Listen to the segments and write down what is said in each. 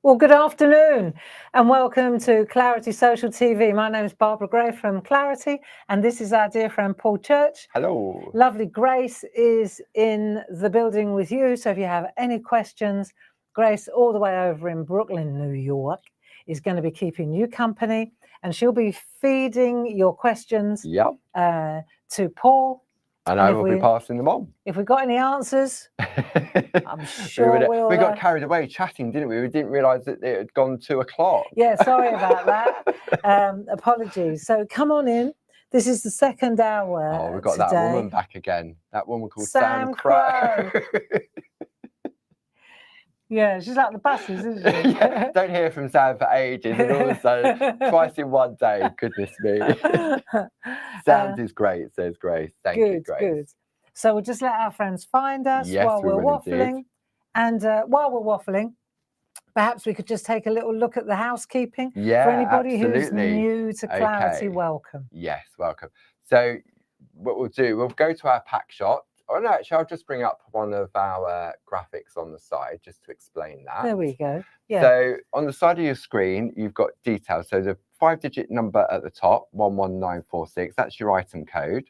Well, good afternoon and welcome to Clarity Social TV. My name is Barbara Gray from Clarity, and this is our dear friend Paul Church. Hello. Lovely Grace is in the building with you, so if you have any questions, Grace, all the way over in Brooklyn, New York, is going to be keeping you company, and she'll be feeding your questions Yep. to Paul. And I will be passing them on. If we've got any answers, I'm sure we got carried away chatting, didn't we? We didn't realise that it had gone 2 o'clock. Yeah, sorry about that. Apologies. So come on in. This is the second hour. Oh, we've got today. that woman back again. That woman called Sam Crow. Yeah, she's like the buses, isn't she? Yeah, don't hear from Sam for ages, and all of a sudden, twice in one day. Goodness me. Sound is great, says Grace. Thank you, Grace. Good. So we'll just let our friends find us while we're waffling. Indeed. And while we're waffling, perhaps we could just take a little look at the housekeeping. Yeah, for anybody absolutely. who's new to Clarity. Welcome. Yes, welcome. So what we'll do, we'll go to our pack shot. Oh no, actually, I'll just bring up one of our graphics on the side just to explain that. There we go. Yeah. So on the side of your screen, you've got details. So the 5-digit number at the top, 11946, that's your item code.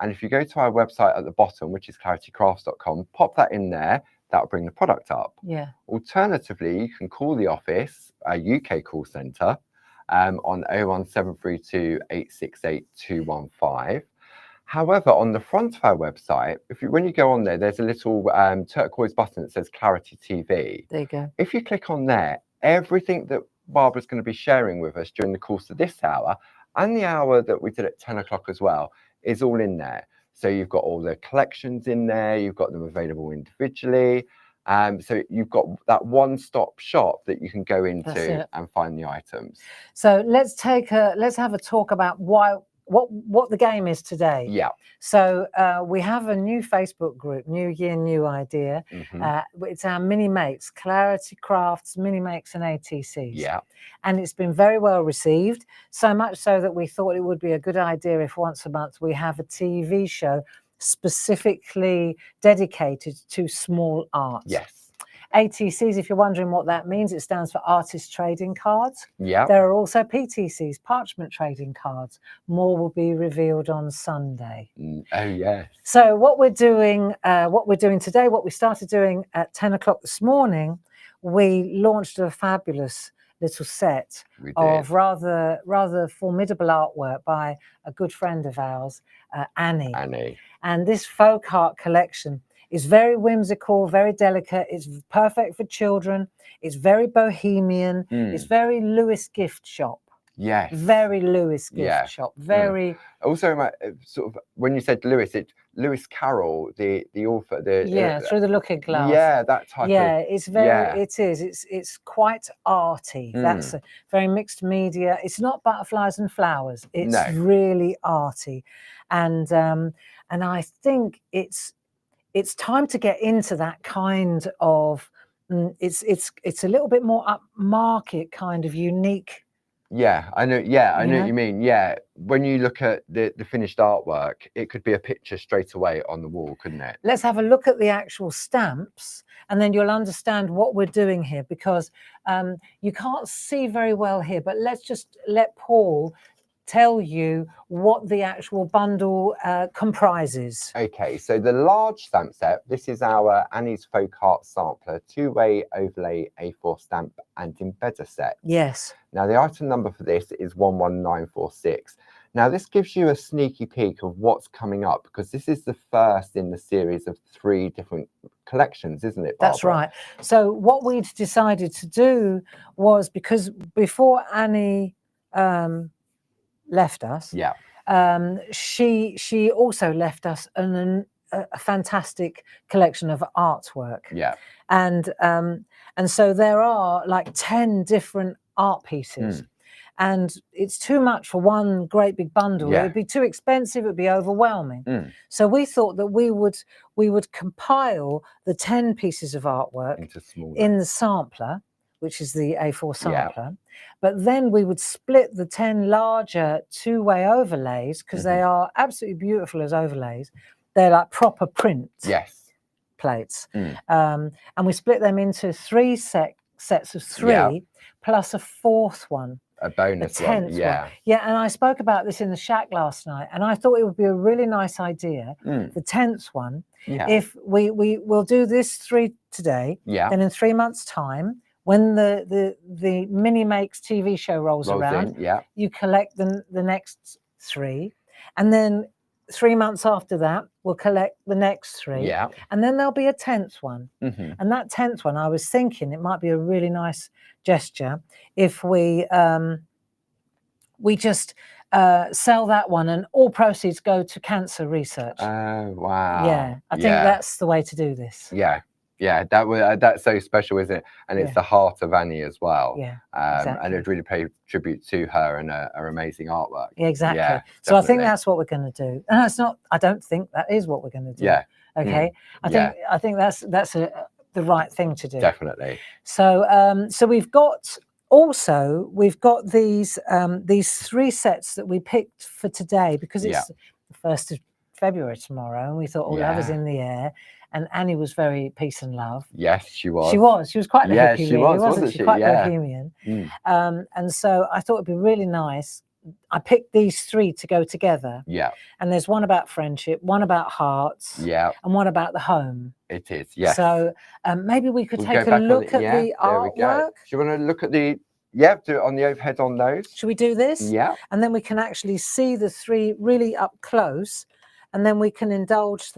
And if you go to our website at the bottom, which is claritycrafts.com, pop that in there. That'll bring the product up. Yeah. Alternatively, you can call the office, our UK call centre, on 01732 868 215. However, on the front of our website, when you go on there, there's a little turquoise button that says Clarity TV. There you go. If you click on there, everything that Barbara's going to be sharing with us during the course of this hour and the hour that we did at 10 o'clock as well is all in there. So you've got all the collections in there, you've got them available individually. So you've got that one-stop shop that you can go into and find the items. So let's have a talk about what the game is today. Yeah. So we have a new Facebook group, New Year, New Idea. It's our mini makes, Clarity Crafts, mini makes and ATCs. Yeah. And it's been very well received, so much so that we thought it would be a good idea if once a month we have a TV show specifically dedicated to small art. Yes. ATCs, if you're wondering what that means, it stands for Artist Trading Cards. Yeah. There are also PTCs, Parchment Trading Cards. More will be revealed on Sunday. Oh, yes. So what we're doing today, what we started doing at 10 o'clock this morning, we launched a fabulous little set of rather formidable artwork by a good friend of ours, Annie. And this folk art collection is very whimsical, very delicate. It's perfect for children. It's very bohemian. It's very Lewis gift shop. Yes. Very Lewis gift shop. Very. Also, sort of when you said Lewis, Lewis Carroll, the author. Through the Looking Glass. Yeah, that type of. Yeah, it's very. It is. It's quite arty. That's a very mixed media. It's not butterflies and flowers. It's really arty, and I think it's time to get into that kind of. It's a little bit more upmarket, kind of unique. Yeah, I know. Yeah, I know what you mean. Yeah, when you look at the finished artwork, it could be a picture straight away on the wall, couldn't it? Let's have a look at the actual stamps, and then you'll understand what we're doing here, because you can't see very well here. But let's just let Paul tell you what the actual bundle comprises. Okay, so the large stamp set, this is our Annie's Folk Art Sampler 2-way overlay A4 stamp and embedder set. Yes. Now the item number for this is 11946. Now this gives you a sneaky peek of what's coming up, because this is the first in the series of 3 different collections, isn't it, Barbara? That's right. So what we'd decided to do was, because before Annie left us, she also left us a fantastic collection of artwork. Yeah. And so there are like 10 different art pieces. And it's too much for one great big bundle. It would be too expensive, it would be overwhelming. So we thought that we would compile the 10 pieces of artwork in the sampler, which is the A4 sampler. But then we would split the 10 larger 2-way overlays, because they are absolutely beautiful as overlays. They're like proper print plates. And we split them into 3 sets of 3 plus a 4th one. A bonus a 10th one, yeah. one. Yeah, and I spoke about this in the shack last night, and I thought it would be a really nice idea, the 10th one, if we will do this 3 today, then in 3 months' time, when the Mini Makes TV show rolls around, you collect the next 3, and then 3 months after that, we'll collect the next 3, and then there'll be a 10th one. And that 10th one, I was thinking it might be a really nice gesture if we just sell that one, and all proceeds go to cancer research. Oh, wow. Yeah, I think that's the way to do this. Yeah, that's so special, isn't it? And it's the heart of Annie as well. Yeah, exactly. And it really pay tribute to her and her amazing artwork. Yeah, exactly. Yeah, so I think that's what we're going to do. And it's not. I don't think that is what we're going to do. Yeah. Okay. I think that's the right thing to do. Definitely. So so we've got these 3 sets that we picked for today, because it's the 1st of February tomorrow, and we thought, love is in the air. And Annie was very peace and love. Yes, she was. She was quite the hippie, she was, wasn't she? Quite bohemian. And so I thought it'd be really nice. I picked these 3 to go together. Yeah. And there's one about friendship, one about hearts, and one about the home. It is, yes. So maybe we could take a look at the artwork. Do you want to look at the, do it on the overhead on those? Should we do this? Yeah. And then we can actually see the 3 really up close, and then we can indulge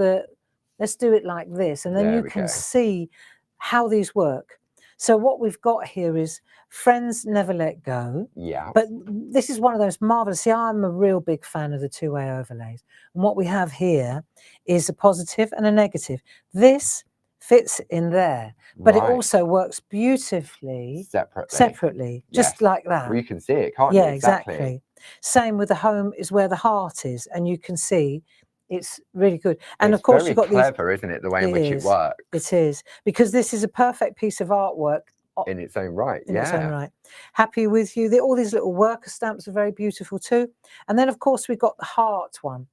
let's do it like this, and then you can see how these work. So what we've got here is Friends Never Let Go. Yeah. But this is one of those marvelous. See, I'm a real big fan of the 2-way overlays. And what we have here is a positive and a negative. This fits in there, but it also works beautifully separately, just like that. Well, you can see it, can't you? Yeah, exactly. Same with the home is where the heart is, and you can see it's really good. And of course, you've got clever, isn't it? The way in which it works. It is, because this is a perfect piece of artwork in its own right. In its own right. Happy with you. All these little worker stamps are very beautiful too. And then, of course, we've got the heart one.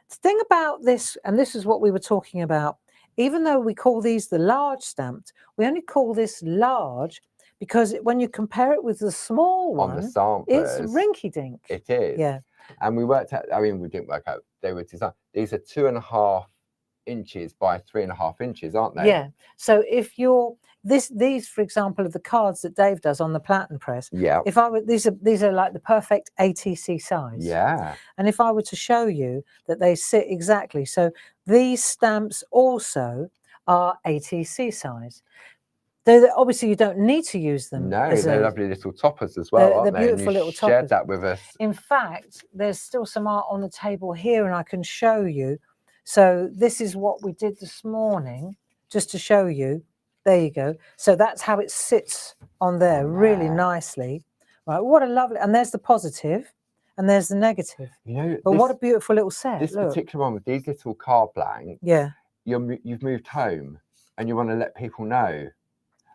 The thing about this, and this is what we were talking about, even though we call these the large stamped, we only call this large because when you compare it with the small one, on the samplers, it's rinky-dink. It is. Yeah. And we worked out, I mean, we didn't work out, they were designed, these are 2.5 inches by 3.5 inches, aren't they? Yeah. So if you're, these, for example, are the cards that Dave does on the platen press. Yeah. If I were, these are like the perfect ATC size. Yeah. And if I were to show you that they sit exactly, so these stamps also are ATC size. Obviously, you don't need to use them. No, they're lovely little toppers as well, aren't they? They're beautiful little toppers. Shared that with us. In fact, there's still some art on the table here, and I can show you. So this is what we did this morning, just to show you. There you go. So that's how it sits on there, really nicely. Right, what a lovely, and there's the positive, and there's the negative. You know, but what a beautiful little set. This particular one with these little card blanks. Yeah. You've moved home, and you want to let people know.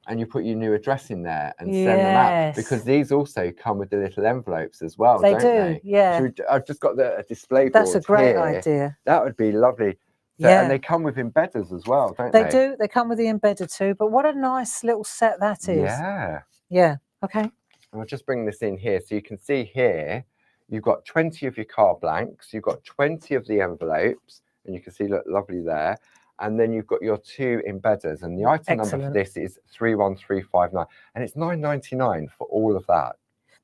And you put your new address in there and send them out, because these also come with the little envelopes as well. They do, yeah. I've just got a display board. That's a great idea. That would be lovely. So, and they come with embedders as well, don't they? They do. They come with the embedder too. But what a nice little set that is. Yeah. Yeah. Okay. And I'll just bring this in here so you can see here. You've got 20 of your card blanks. You've got 20 of the envelopes, and you can see, look, lovely there. And then you've got your 2 embedders, and the item number for this is 31359, and it's $9.99 for all of that.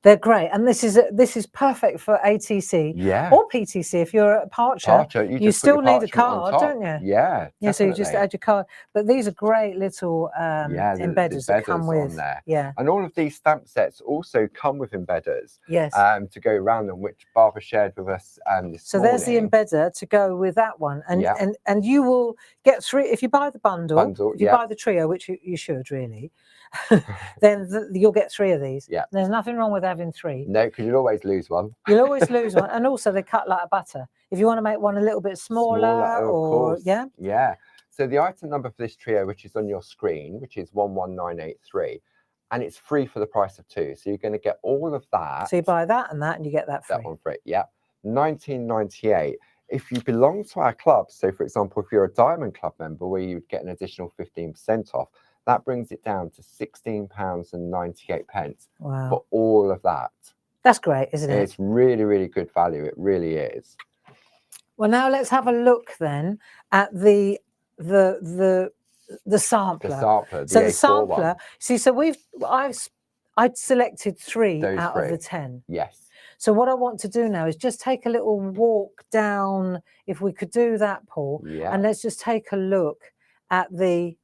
They're great, and this is perfect for ATC, or PTC. If you're a Parcher, you still need a card, don't you? Yeah, yeah. So you just add your card. But these are great little embedders that come with. There. Yeah, and all of these stamp sets also come with embedders. Yes. To go around them, which Barbara shared with us this morning. There's the embedder to go with that one, and you will get 3 if you buy the bundle. If you buy the trio, which you should really. Then you'll get 3 of these. Yeah. There's nothing wrong with having 3. No, because you'll always lose one. You'll always lose one, and also they cut like butter. If you want to make one a little bit smaller or yeah. So the item number for this trio, which is on your screen, which is 11983, and it's free for the price of 2. So you're going to get all of that. So you buy that, and you get that free. That one free. Yeah. $19.98. If you belong to our club, so for example, if you're a Diamond Club member, where you would get an additional 15% off. That brings it down to £16.98 Wow. for all of that. That's great, isn't it? It's really, really good value. It really is. Well, now let's have a look then at the sampler. The sampler, So the the A4 sampler. one. See, so I'd selected 3 Those out 3. of the 10. Yes. So what I want to do now is just take a little walk down, if we could do that, Paul, Yeah. and let's just take a look at the,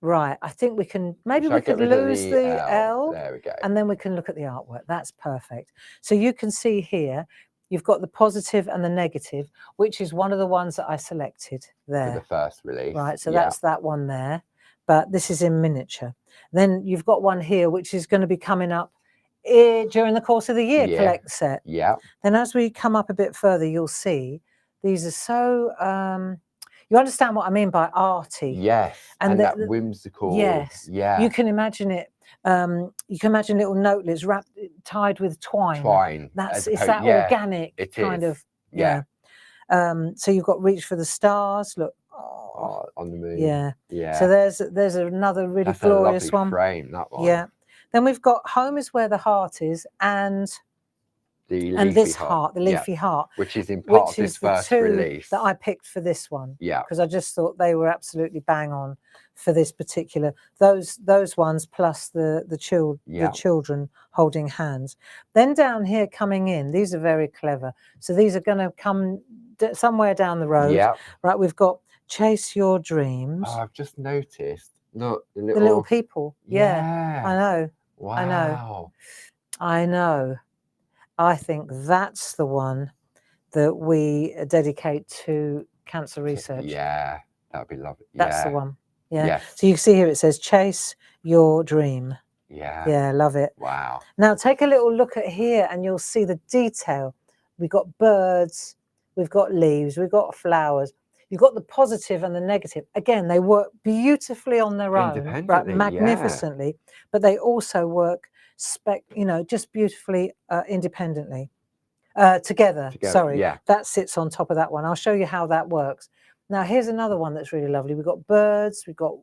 right, I think we can, maybe we could lose the L. There we go. And then we can look at the artwork. That's perfect. So you can see here, you've got the positive and the negative, which is one of the ones that I selected there. For the first release. Right, so that's that one there, but this is in miniature. Then you've got one here, which is going to be coming up during the course of the year, collect set. Yeah. Then as we come up a bit further, you'll see these are so, you understand what I mean by arty. Yes, and that whimsical. Yes. Yeah. You can imagine it. You can imagine little notelets tied with twine. It's that organic kind of. Yeah. So you've got Reach for the Stars. Look. Oh, on the moon. Yeah. Yeah. So there's another really glorious one. Frame, that one. Yeah. Then we've got Home is Where the Heart Is, and this heart, the leafy heart, which is in part of this first release that I picked for this one. Yeah. Because I just thought they were absolutely bang on for this particular, those ones plus the children holding hands. Then down here coming in, these are very clever. So these are going to come somewhere down the road. Yeah. Right. We've got Chase Your Dreams. Oh, I've just noticed. Look, the little people. Yeah. I know. Wow. I know. I think that's the one that we dedicate to cancer research. Yeah, that'd be lovely. That's the one. Yeah. Yes. So you can see here it says Chase Your Dream. Yeah. Yeah, love it. Wow. Now take a little look at here and you'll see the detail. We've got birds, we've got leaves, we've got flowers. You've got the positive and the negative. Again, they work beautifully on their own, right, magnificently, but they also work just beautifully independently. Together. Sorry, that sits on top of that one. I'll show you how that works. Now, here's another one that's really lovely. We've got birds. We've got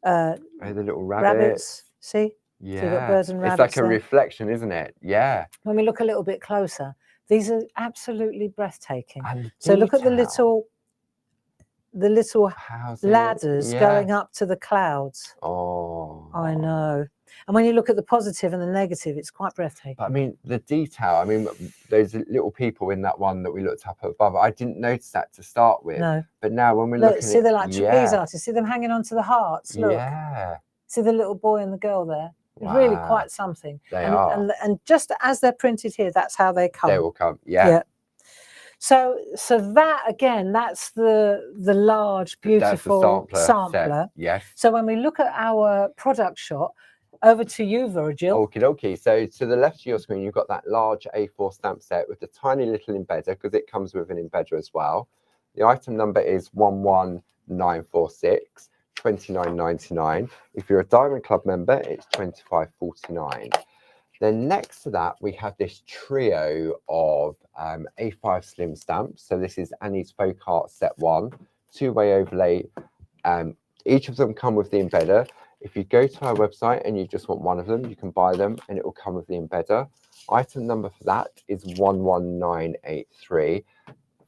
the little rabbits. See? Yeah. So you've got birds and rabbits. It's like a reflection, isn't it? Yeah. When we look a little bit closer, these are absolutely breathtaking. So look at the little ladders going up to the clouds. Oh, I know. And when you look at the positive and the negative, it's quite breathtaking. But I mean, the detail, I mean, those little people in that one that we looked up above, I didn't notice that to start with. No. But now when we're looking see, they're like trapeze artists. See them hanging onto the hearts. Look. Yeah. See the little boy and the girl there. It's really quite something. They are. And just as they're printed here, that's how they come. They will come. Yeah. So that again, that's the large, beautiful sampler. Yes. So when we look at our product shot, over to you, Virgil. Okie dokie. So to the left of your screen, you've got that large A4 stamp set with the tiny little embedder, because it comes with an embedder as well. The item number is 11946, £29.99. If you're a Diamond Club member, it's £25.49. Then next to that, we have this trio of A5 slim stamps. So this is Annie's Folk Art Set 1, two-way overlay. Each of them come with the embedder. If you go to our website and you just want one of them, you can buy them and it will come with the embedder. Item number for that is 11983.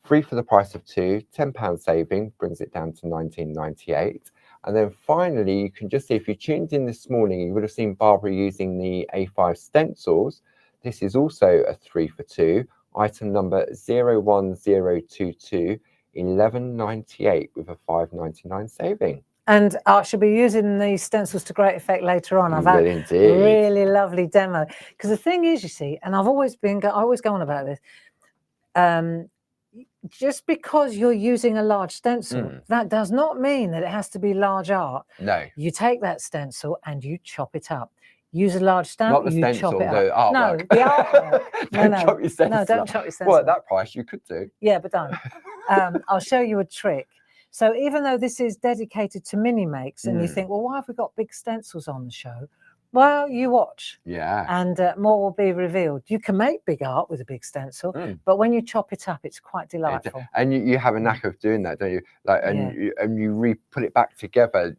Free for the price of 2, £10 saving, brings it down to £19.98. And then finally, you can just see, if you tuned in this morning, you would have seen Barbara using the A5 stencils. This is also a 3 for 2. Item number 01022, £11.98 with a £5.99 saving. And I shall be using these stencils to great effect later on. I've had a really lovely demo. Because the thing is, you see, and I always go on about this, just because you're using a large stencil, that does not mean that it has to be large art. No. You take that stencil and you chop it up. Use a large stamp, not the you stencil, chop it the up. artwork. No, the artwork. Don't chop your stencil. No, don't chop your stencil. Well, at that price, you could do. Yeah, but don't. I'll show you a trick. So even though this is dedicated to mini makes, and you think, well, why have we got big stencils on the show? Well, you watch. Yeah. And more will be revealed. You can make big art with a big stencil, but when you chop it up, it's quite delightful. And you have a knack of doing that, don't you? Like, and you put it back together.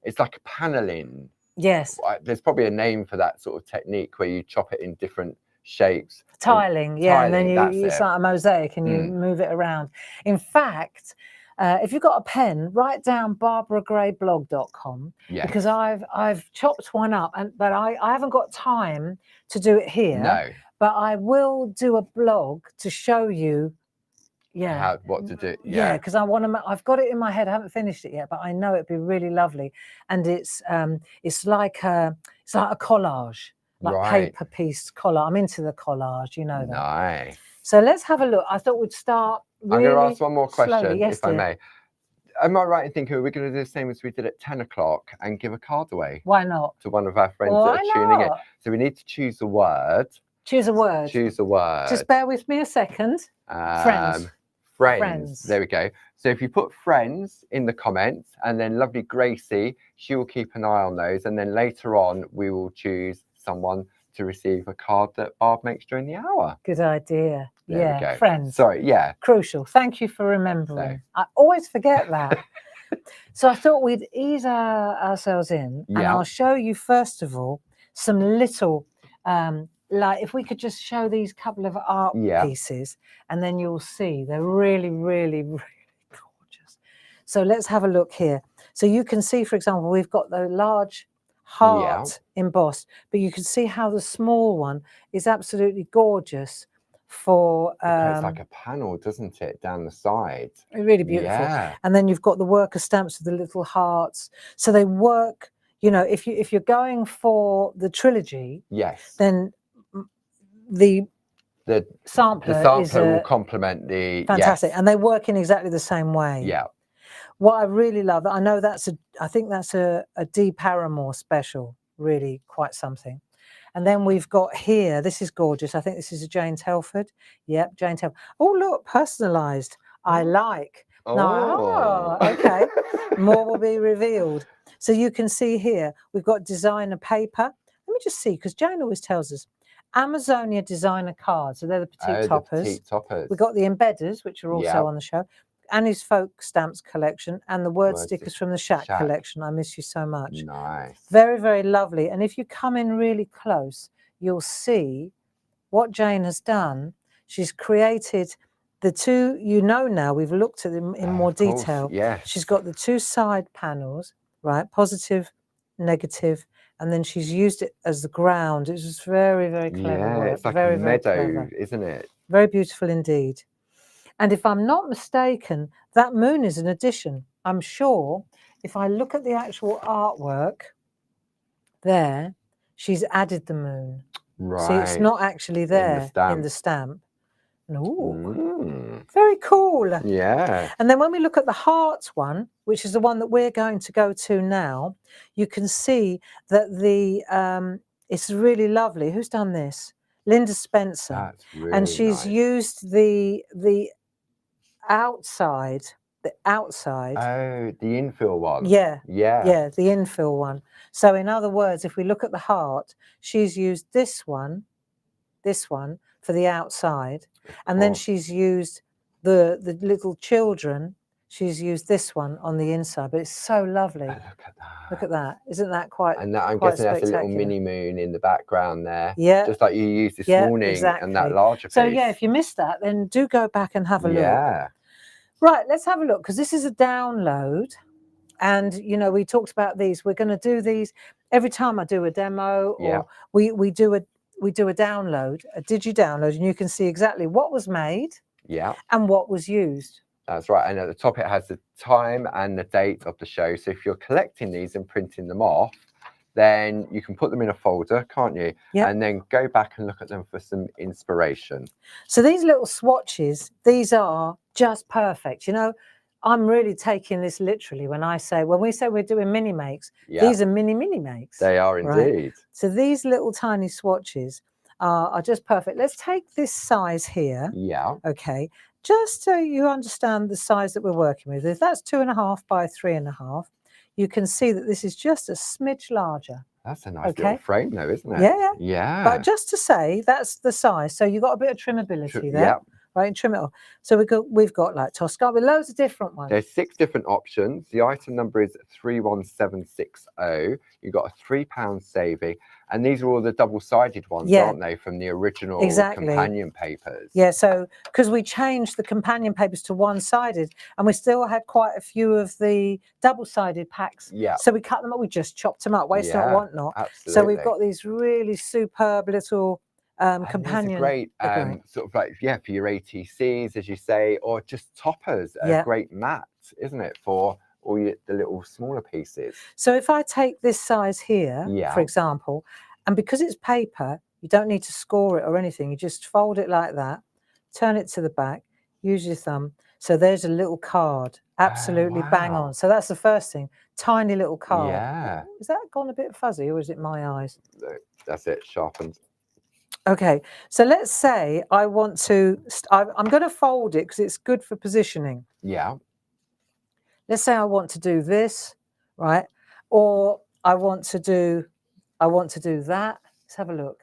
it's like a paneling. Yes. There's probably a name for that sort of technique where you chop it in different shapes. Tiling, yeah, and then it's it. like a mosaic and you move it around. In fact, if you've got a pen, write down barbaragrayblog.com, because I've chopped one up, but I haven't got time to do it here. No. But I will do a blog to show you, what to do. Yeah, because I want to. I've got it in my head. I haven't finished it yet, but I know it'd be really lovely. And it's like a collage. Like paper piece collage. I'm into the collage, you know that. Nice. So let's have a look. I thought we'd start really I'm going to ask one more question, slowly. Yes, if I may. Am I right in thinking we're going to do the same as we did at 10 o'clock and give a card away? Why not? To one of our friends that are tuning in. So we need to choose a word. Choose a word. Choose a word. Just bear with me a second. Friends. Friends. There we go. So if you put friends in the comments, and then lovely Gracie, she will keep an eye on those. And then later on, we will choose someone to receive a card that Barb makes during the hour. Good idea. There we go. Friends. Sorry, Crucial. Thank you for remembering. I always forget that. So I thought we'd ease ourselves in, and I'll show you first of all some little, like if we could just show these couple of art pieces, and then you'll see they're really, really, really gorgeous. So let's have a look here. So you can see, for example, we've got the large heart embossed, but you can see how the small one is absolutely gorgeous for it's like a panel, doesn't it, down the side? Really beautiful. And then you've got the worker stamps with the little hearts, so they work, you know, if you're going for the trilogy, then the sampler will complement the fantastic, and they work in exactly the same way. What I really love, I know I think that's a Dee Paramore special, really quite something. And then we've got here, this is gorgeous. I think this is a Jane Telford. Yep, Jane Telford. Oh, look, personalised. I like. Okay. More will be revealed. So you can see here, we've got designer paper. Let me just see, because Jane always tells us. Amazonia designer cards. So they're the petite toppers. The petite toppers. We've got the embedders, which are also on the show. Annie's Folk Stamps collection, and the word stickers from the Shack collection. I miss you so much. Nice. Very, very lovely. And if you come in really close, you'll see what Jane has done. She's created the two, now, we've looked at them in more detail. She's got the two side panels, right? Positive, negative, and then she's used it as the ground. It was very, very clever work. It's like very, a meadow, isn't it? Very beautiful indeed. And if I'm not mistaken, that moon is an addition. I'm sure if I look at the actual artwork there, she's added the moon. Right. See, it's not actually there in the stamp. No. Very cool. Yeah. And then when we look at the heart one, which is the one that we're going to go to now, you can see that it's really lovely. Who's done this? Linda Spencer. That's really and she's used the outside. Oh, the infill one. Yeah, the infill one. So in other words, if we look at the heart, she's used this one for the outside, and then she's used the little children. She's used this one on the inside, but it's so lovely. Oh, look at that. Look at that. Isn't that quite? And that, I'm guessing that's a little mini moon in the background there. Yeah. Just like you used this morning, and that larger piece. So yeah, if you missed that, then do go back and have a look. Yeah. Right, let's have a look, because this is a download. And, you know, we talked about these. We're going to do these every time I do a demo, or we do a download, a digi-download, and you can see exactly what was made and what was used. That's right. And at the top, it has the time and the date of the show. So if you're collecting these and printing them off, then you can put them in a folder, can't you? And then go back and look at them for some inspiration. So these little swatches, these are just perfect. You know, I'm really taking this literally when we say we're doing mini makes, these are mini makes. They are indeed. Right? So these little tiny swatches are just perfect. Let's take this size here. Yeah. Okay. Just so you understand the size that we're working with. If that's 2.5 by 3.5, you can see that this is just a smidge larger. That's a nice little frame though, isn't it? Yeah. Yeah. But just to say, that's the size. So you've got a bit of trimmability there. right, and trim it off. So we've got like Toscana with loads of different ones. There's 6 different options. The item number is 31760. You've got a £3 saving, and these are all the double-sided ones, aren't they, from the original companion papers? Yeah, so because we changed the companion papers to one-sided, and we still had quite a few of the double-sided packs. Yeah. So we cut them up, we just chopped them up, waste not, want not. Absolutely. So we've got these really superb little companion. Great, sort of like, for your ATCs, as you say, or just toppers. A great mat, isn't it, for all the little smaller pieces? So if I take this size here, for example, and because it's paper, you don't need to score it or anything. You just fold it like that, turn it to the back, use your thumb. So there's a little card, absolutely bang on. So that's the first thing, tiny little card. Yeah. Is that gone a bit fuzzy, or is it my eyes? That's it, sharpened. Okay, so let's say I want to, I'm going to fold it because it's good for positioning. Yeah. Let's say I want to do this, right? Or I want to do that. Let's have a look.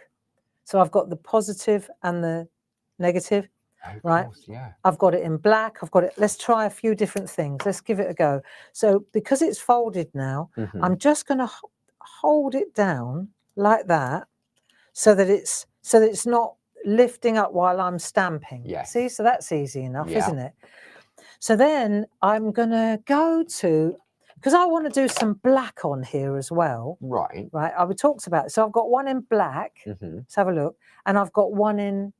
So I've got the positive and the negative, right? Course, yeah. I've got it in black. I've got it. Let's try a few different things. Let's give it a go. So because it's folded now, I'm just going to hold it down like that, so that it's not lifting up while I'm stamping. Yes. See, so that's easy enough, isn't it? So then I'm going to go to, because I want to do some black on here as well. Right. Right. We talked about it. So I've got one in black. Let's have a look. And I've got one in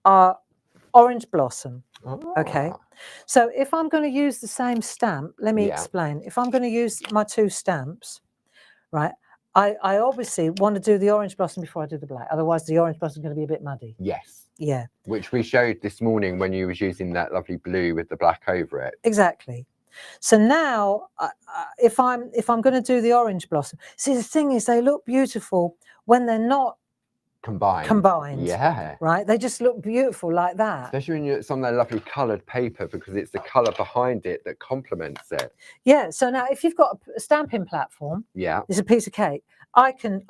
orange blossom. Okay. So if I'm going to use the same stamp, let me explain. If I'm going to use my 2 stamps, right, I obviously want to do the orange blossom before I do the black. Otherwise, the orange blossom is going to be a bit muddy. Yes. Yeah. Which we showed this morning when you was using that lovely blue with the black over it. Exactly. So now, if I'm going to do the orange blossom, see, the thing is, they look beautiful when they're not combined. Yeah. Right. They just look beautiful like that. Especially when it's on that lovely coloured paper, because it's the colour behind it that complements it. Yeah. So now, if you've got a stamping platform, it's a piece of cake. I can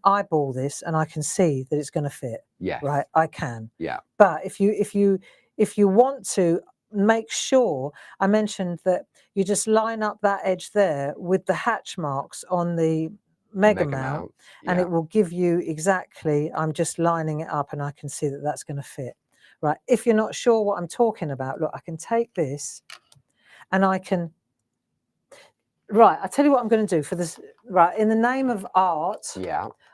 eyeball this and I can see that it's going to fit. Yes. Right. I can. Yeah. But if you want to make sure, I mentioned that you just line up that edge there with the hatch marks on the mega mount, and it will give you exactly, I'm just lining it up and I can see that that's going to fit. Right. If you're not sure what I'm talking about, look, I can take this and I can, right, I'll tell you what I'm going to do for this. Right, in the name of art,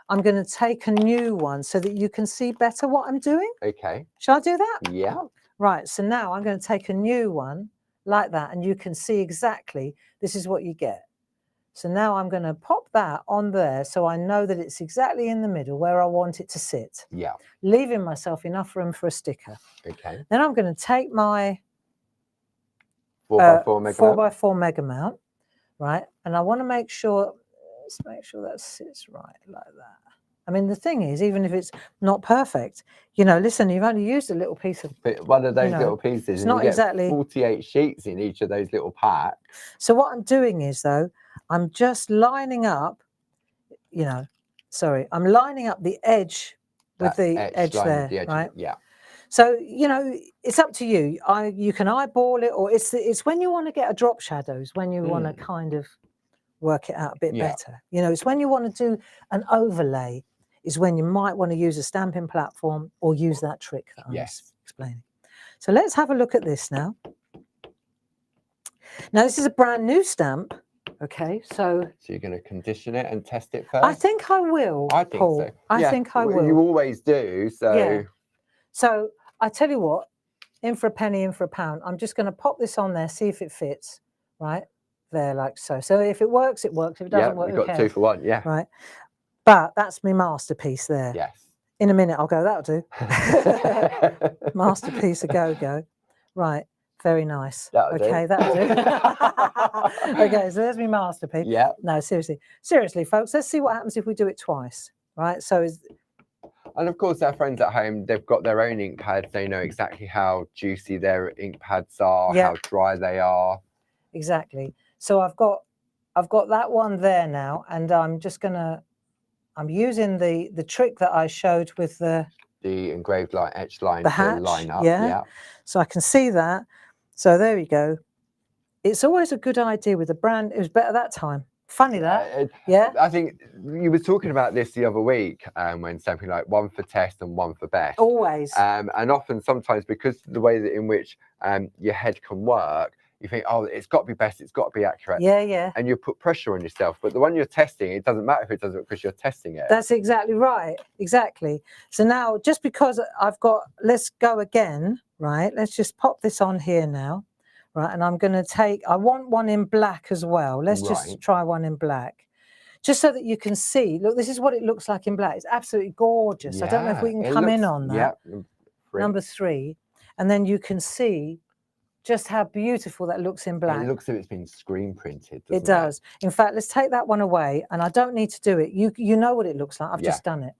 I'm going to take a new one so that you can see better what I'm doing. Okay. Shall I do that? Yeah. Right, so now I'm going to take a new one like that, and you can see exactly this is what you get. So now I'm going to pop that on there so I know that it's exactly in the middle where I want it to sit. Yeah. Leaving myself enough room for a sticker. Okay. Then I'm going to take my 4x4 mega mount, right? And I want to make sure, let's make sure that sits right like that. I mean, the thing is, even if it's not perfect, you know, listen, you've only used a little piece of... one of those little pieces. It's not exactly... 48 sheets in each of those little packs. So what I'm doing is, though, I'm just lining up, you know, sorry, I'm lining up the edge with the edge there, right? Yeah. So, you know, it's up to you. You can eyeball it, or it's when you want to get a drop shadows, when you want to kind of work it out a bit better. You know, it's when you want to do an overlay is when you might want to use a stamping platform or use that trick that I was explaining. So let's have a look at this now. Now, this is a brand new stamp. Okay, so you're going to condition it and test it first? I think I will, I think Paul. so. I think I will. You always do, so... Yeah. So I tell you what, in for a penny, in for a pound. I'm just going to pop this on there, see if it fits, right? There, like so. So if it works, it works. If it doesn't work, you've got 2 for 1, right? But that's my masterpiece there. Yes. In a minute, I'll go, that'll do. Masterpiece, a go-go. Right. Very nice. That'll do. Okay, so there's my masterpiece. Yeah. No, seriously, folks, let's see what happens if we do it twice, right? So and of course, our friends at home, they've got their own ink pads. They know exactly how juicy their ink pads are, how dry they are. Exactly. So I've got that one there now, and I'm just gonna, I'm using the trick that I showed with the the engraved line, etched line the to hatch, line up. yeah. Yeah. So I can see that. So there we go. It's always a good idea with a brand. It was better that time. Funny that. Yeah. I think you were talking about this the other week when something like one for test and one for best. Always. And often, sometimes, because the way that in which your head can work, you think, oh, it's got to be best, it's got to be accurate. Yeah, yeah. And you put pressure on yourself. But the one you're testing, it doesn't matter if it doesn't, because you're testing it. That's exactly right. Exactly. So now, just because I've got, let's go again, right? Let's just pop this on here now, right? And I'm going to take, I want one in black as well. Let's just try one in black. Just so that you can see, look, this is what it looks like in black. It's absolutely gorgeous. Yeah, I don't know if we can come in on that. Yeah, number 3. And then you can see just how beautiful that looks in black. It looks as if it's been screen printed, doesn't it? Does. In fact, let's take that one away. And I don't need to do it. You know what it looks like. I've just done it.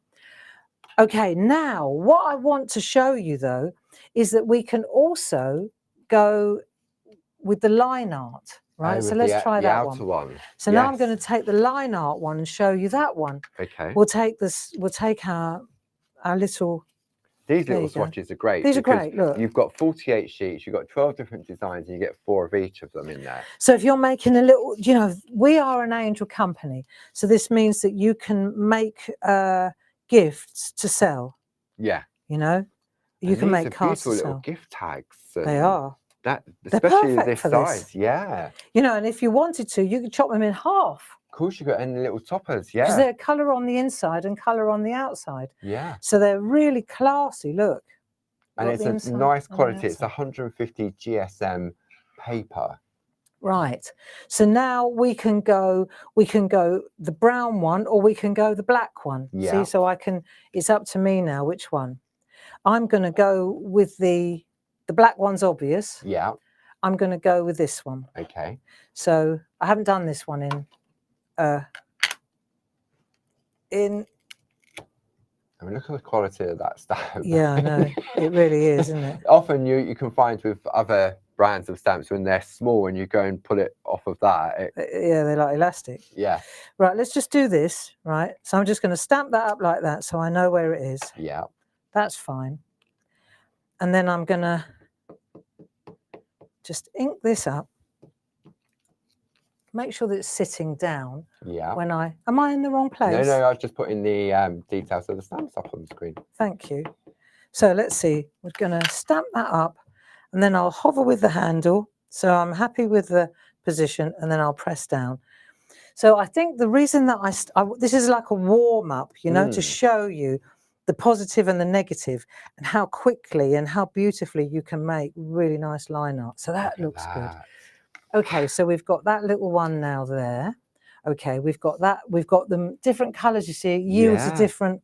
Okay, now what I want to show you, though, is that we can also go with the line art. Right, so let's try that one. So now I'm going to take the line art one and show you that one. Okay. We'll take this. We'll take our little. These little swatches are great. These are great. Look, you've got 48 sheets. You've got 12 different designs, and you get 4 of each of them in there. So if you're making a little, you know, we are an angel company, so this means that you can make gifts to sell. Yeah. You know, you can make cards to sell. Little gift tags. They are. That, especially this size, yeah. You know, and if you wanted to, you could chop them in half. Of course, you got any little toppers, yeah. Because they're colour on the inside and colour on the outside. Yeah. So they're really classy. Look. And it's a nice quality. It's 150 GSM paper. Right. So now we can go the brown one, or we can go the black one. Yeah. See, so I can. It's up to me now which one. I'm going to go with the black one's obvious. Yeah. I'm going to go with this one. Okay. So I haven't done this one in. I mean, look at the quality of that stamp. Yeah, I know. It really is, isn't it? Often you can find with other brands of stamps, when they're small and you go and pull it off of that. Yeah, they're like elastic. Yeah. Right, let's just do this, right? So I'm just going to stamp that up like that so I know where it is. Yeah. That's fine. And then I'm going to just ink this up. Make sure that it's sitting down. Yeah. When am I in the wrong place? No, I was just putting the details of the stamps up on the screen. Thank you. So let's see. We're going to stamp that up, and then I'll hover with the handle. So I'm happy with the position, and then I'll press down. So I think the reason that this is like a warm up, you know, to show you the positive and the negative, and how quickly and how beautifully you can make really nice line art. So that looks good. Okay, so we've got that little one now there. Okay, we've got that. We've got them different colours, you see. Yields are different.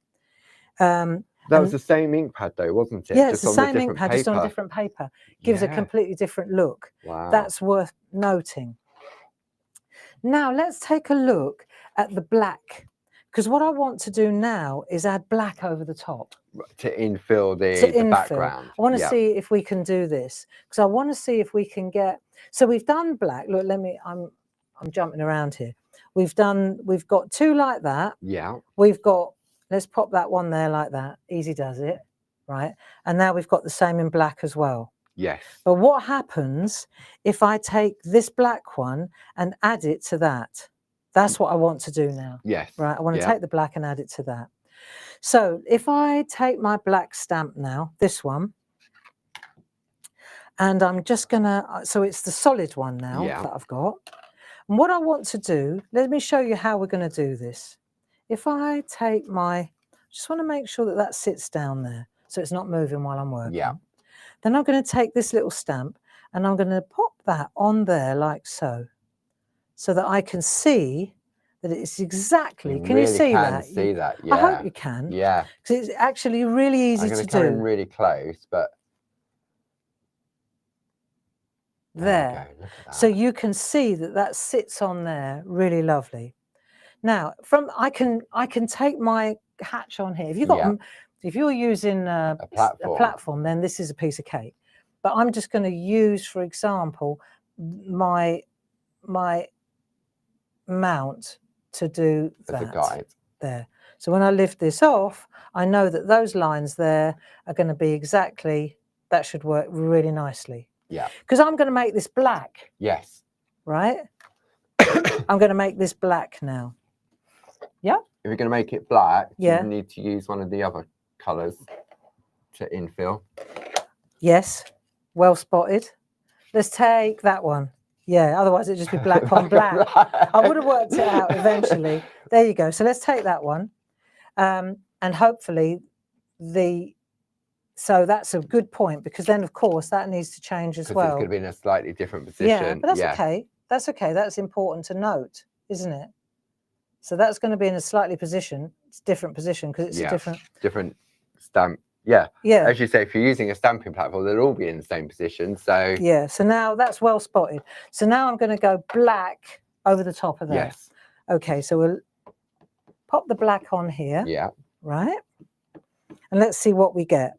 That was the same ink pad though, wasn't it? Yeah, it's the same ink pad, just on a different paper. Gives a completely different look. Wow. That's worth noting. Now, let's take a look at the black. Because what I want to do now is add black over the top. To infill the background. I want to see if we can do this. Because I want to see if we can get... So we've done black. Look, I'm jumping around here. We've got 2 like that. Yeah. We've got, let's pop that one there like that. Easy does it, right? And now we've got the same in black as well. Yes. But what happens if I take this black one and add it to that? That's what I want to do now. Yes. Right, I want to take the black and add it to that. So if I take my black stamp now, this one, and I'm just going to, so it's the solid one now that I've got. And what I want to do, let me show you how we're going to do this. If I take just want to make sure that sits down there so it's not moving while I'm working. Yeah. Then I'm going to take this little stamp and I'm going to pop that on there like so that I can see that it's exactly. Can you see that? See that? Yeah. I hope you can. Yeah. Because it's actually really easy to do. I'm going to come in really close, but there. So you can see that sits on there really lovely. Now, I can take my hatch on here. If you've got if you're using a platform, then this is a piece of cake. But I'm just going to use, for example, my mount to do that. As a guide. there. So when I lift this off, I know that those lines there are going to be exactly, that should work really nicely. Yeah. Because I'm going to make this black. Yes. Right? I'm going to make this black now. Yeah? If you're going to make it black, yeah. you need to use one of the other colours to infill. Yes. Well spotted. Let's take that one. Yeah, otherwise it'd just be black on black. I would have worked it out eventually. There you go. So let's take that one. And hopefully so that's a good point, because then of course that needs to change as well. Because it's going to be in a slightly different position. Yeah, but that's okay. That's okay. That's important to note, isn't it? So that's going to be in a slightly different position, because it's a different stamp. Yeah. Yeah. As you say, if you're using a stamping platform, they'll all be in the same position. So yeah. So now that's well spotted. So now I'm going to go black over the top of that. Yes. Okay. So we'll pop the black on here. Yeah. Right. And let's see what we get.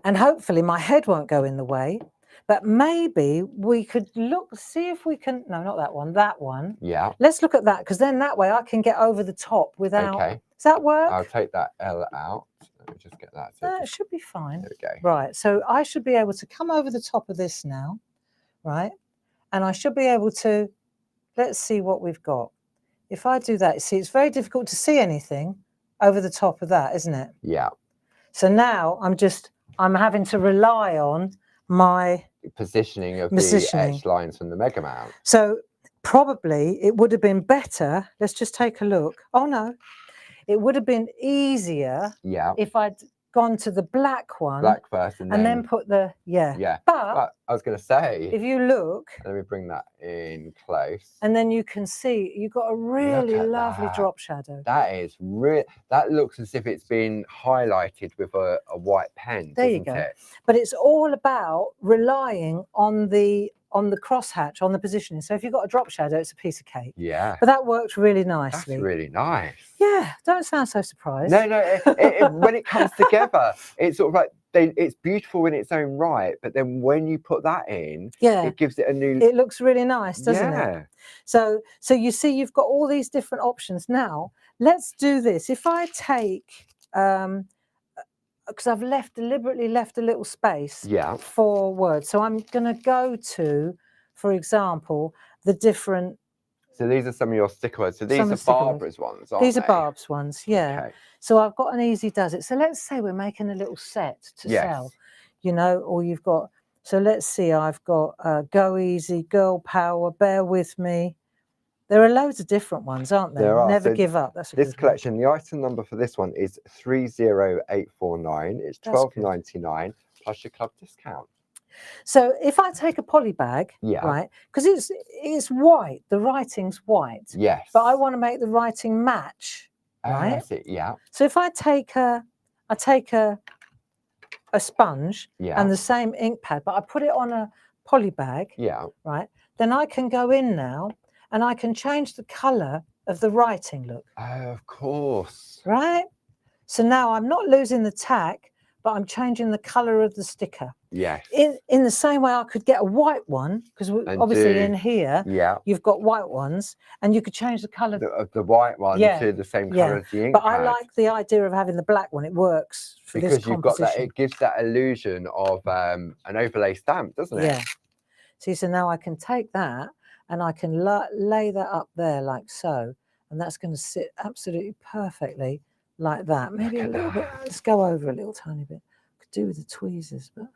And hopefully my head won't go in the way. But maybe we could see if we can, no, not that one, that one. Yeah. Let's look at that, because then that way I can get over the top without, okay. Does that work? I'll take that L out. Let me just get that. So it should be fine. There we go. Right, so I should be able to come over the top of this now, right? And I should be able to, let's see what we've got. If I do that, see, it's very difficult to see anything over the top of that, isn't it? Yeah. So now I'm having to rely on my positioning of the etched lines from the mega mount. So probably it would have been better. Let's just take a look. Oh no, it would have been easier if I'd gone to the black one. Black first and then put the, Yeah. But I was going to say, if you look. Let me bring that in close. And then you can see you've got a really lovely drop shadow. That is real. That looks as if it's been highlighted with a white pen. There you go. It? But it's all about relying on the crosshatch, on the positioning. So if you've got a drop shadow, it's a piece of cake. Yeah. But that worked really nicely. That's really nice. Yeah. Don't sound so surprised. No. When it comes together, it's sort of like it's beautiful in its own right. But then when you put that in, it gives it a new. It looks really nice, doesn't it? So you see, you've got all these different options. Now let's do this. If I take because I've deliberately left a little space for words. So I'm going to go to, for example, the different. So these are some of your sticker words. So these are Barbara's ones, aren't These are Barb's ones, yeah. Okay. So I've got an easy does it. So let's say we're making a little set to sell, you know, or you've got, so let's see, I've got Go Easy, Girl Power, Bear With Me. There are loads of different ones, aren't there? There are. Never give up. That's this collection. The item number for this one is 30849. It's $12.99 plus your club discount. So if I take a poly bag, right, because it's white, the writing's white. Yes. But I want to make the writing match, right? That's it, yeah. So if I take a sponge and the same ink pad, but I put it on a poly bag, right, then I can go in now and I can change the colour of the writing, look. Oh, of course. Right? So now I'm not losing the tack, but I'm changing the colour of the sticker. Yes. In the same way I could get a white one, because obviously in here you've got white ones, and you could change the colour of the white one to the same colour as the ink But pad. I like the idea of having the black one. It works for this composition. Because you've got that, it gives that illusion of an overlay stamp, doesn't it? Yeah. See, so now I can take that and I can lay that up there like so, and that's going to sit absolutely perfectly like that. Maybe a little bit. Let's go over a little tiny bit. Could do with the tweezers, but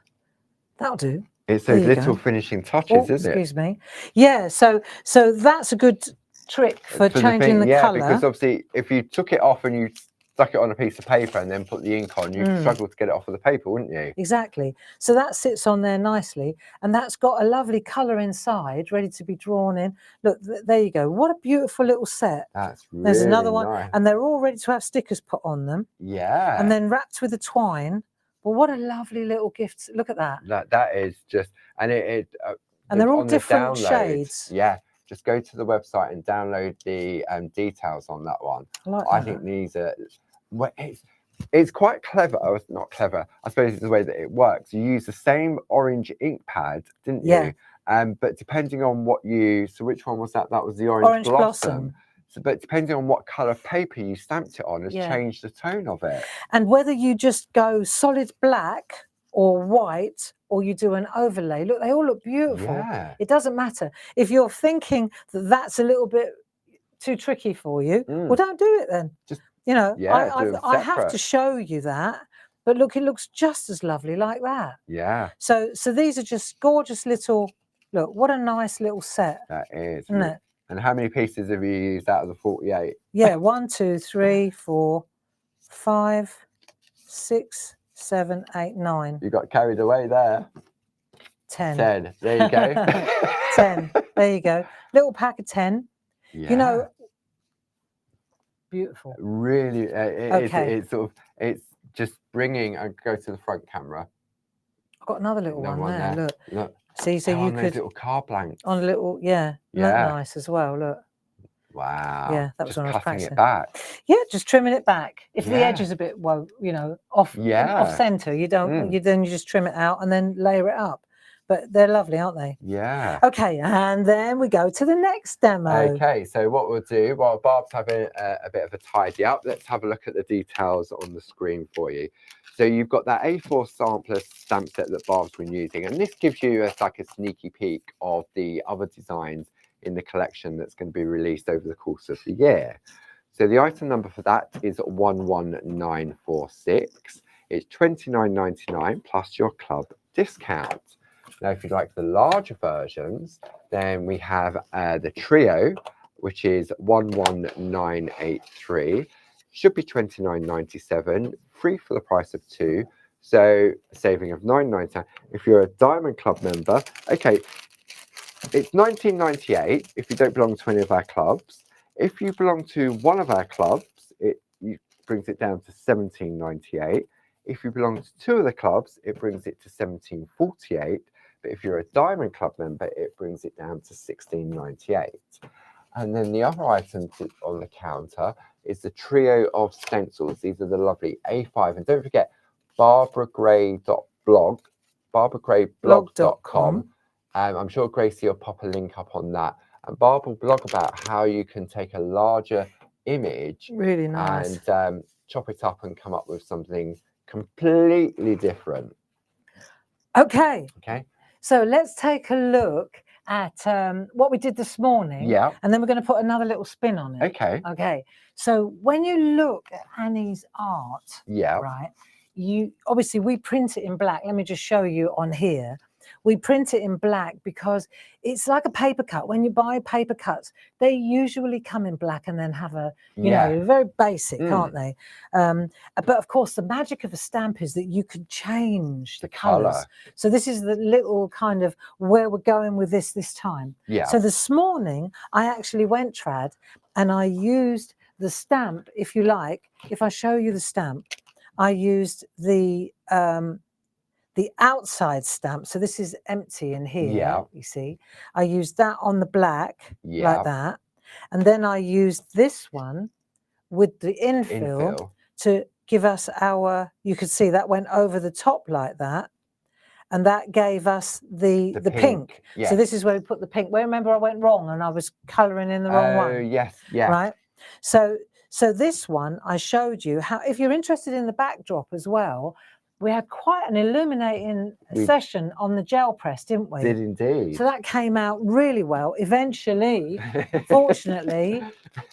that'll do. It's those little finishing touches, isn't it? Excuse me. Yeah. So that's a good trick for changing the colour. Yeah, because obviously, if you took it off and you stuck it on a piece of paper and then put the ink on, you'd struggle to get it off of the paper, wouldn't you? Exactly. So that sits on there nicely, and that's got a lovely colour inside, ready to be drawn in. Look, there you go. What a beautiful little set. That's really There's another one, nice. and they're all ready to have stickers put on them. Yeah. And then wrapped with a twine. Well, what a lovely little gift. Look at that. That is just, and and they're all different shades. Yeah. Just go to the website and download the details on that one. I think these are, it's quite clever. Oh, it's not clever. I suppose it's the way that it works. You use the same orange ink pad, didn't you? Yeah. But depending on what you, so which one was that? That was the orange blossom. So, but depending on what colour paper you stamped it on has Yeah. changed the tone of it. And whether you just go solid black or white, or you do an overlay, look, they all look beautiful. Yeah. It doesn't matter. If you're thinking that that's a little bit too tricky for you, well, don't do it then. Just, you know, yeah, I have to show you that, but look, it looks just as lovely like that. Yeah. So these are just gorgeous little, look, what a nice little set. That is. Isn't it? And how many pieces have you used out of the 48? Yeah, 1, 2, 3, 4, 5, 6, 7, 8, 9. You got carried away there. 10. 10. There you go. 10. There you go. Little pack of 10. Yeah. You know, beautiful. Really, Okay. it's just bringing, and go to the front camera. I've got another little one there. Look. See, so you could little car blanks. on a little, yeah. Nice as well. Look. Wow. Yeah, that was when I was practicing. It back. Yeah, just trimming it back. If the edge is a bit, well, you know, off center, you don't. Then you just trim it out and then layer it up. But they're lovely, aren't they? Yeah. Okay, and then we go to the next demo. Okay, so what we'll do, while Barb's having a bit of a tidy up, let's have a look at the details on the screen for you. So you've got that A4 sampler stamp set that Barb's been using, and this gives you like a sneaky peek of the other designs in the collection that's going to be released over the course of the year. So the item number for that is 11946. It's $29.99 plus your club discount. Now, if you'd like the larger versions, then we have the trio, which is 11983. Should be $29.97, free for the price of 2. So a saving of $9.99. If you're a Diamond Club member, okay, it's $19.98 if you don't belong to any of our clubs. If you belong to one of our clubs, it brings it down to $17.98. If you belong to 2 of the clubs, it brings it to $17.48. But if you're a Diamond Club member, it brings it down to $16.98. And then the other item on the counter is the trio of stencils. These are the lovely A5. And don't forget, barbaragrayblog.com. I'm sure Gracie will pop a link up on that. And Barb will blog about how you can take a larger image, really nice, and chop it up and come up with something completely different. Okay. So let's take a look at what we did this morning. Yeah. And then we're going to put another little spin on it. Okay. So when you look at Annie's art, right, obviously we print it in black. Let me just show you on here. We print it in black because it's like a paper cut. When you buy paper cuts, they usually come in black and then have a, you know, very basic, aren't they? But of course, the magic of a stamp is that you can change the colours. So this is the little kind of where we're going with this time. So this morning, I actually went trad and I used the stamp, if you like. If I show you the stamp, I used the outside stamp. So this is empty in here, you see. I used that on the black, like that. And then I used this one with the infill to give us our, you could see that went over the top like that. And that gave us the pink. So this is where we put the pink. Well, remember I went wrong and I was colouring in the wrong one. Oh, yes. Right? So this one, I showed you how, if you're interested in the backdrop as well, we had quite an illuminating session on the gel press, didn't we? Did indeed. So that came out really well. Eventually, fortunately,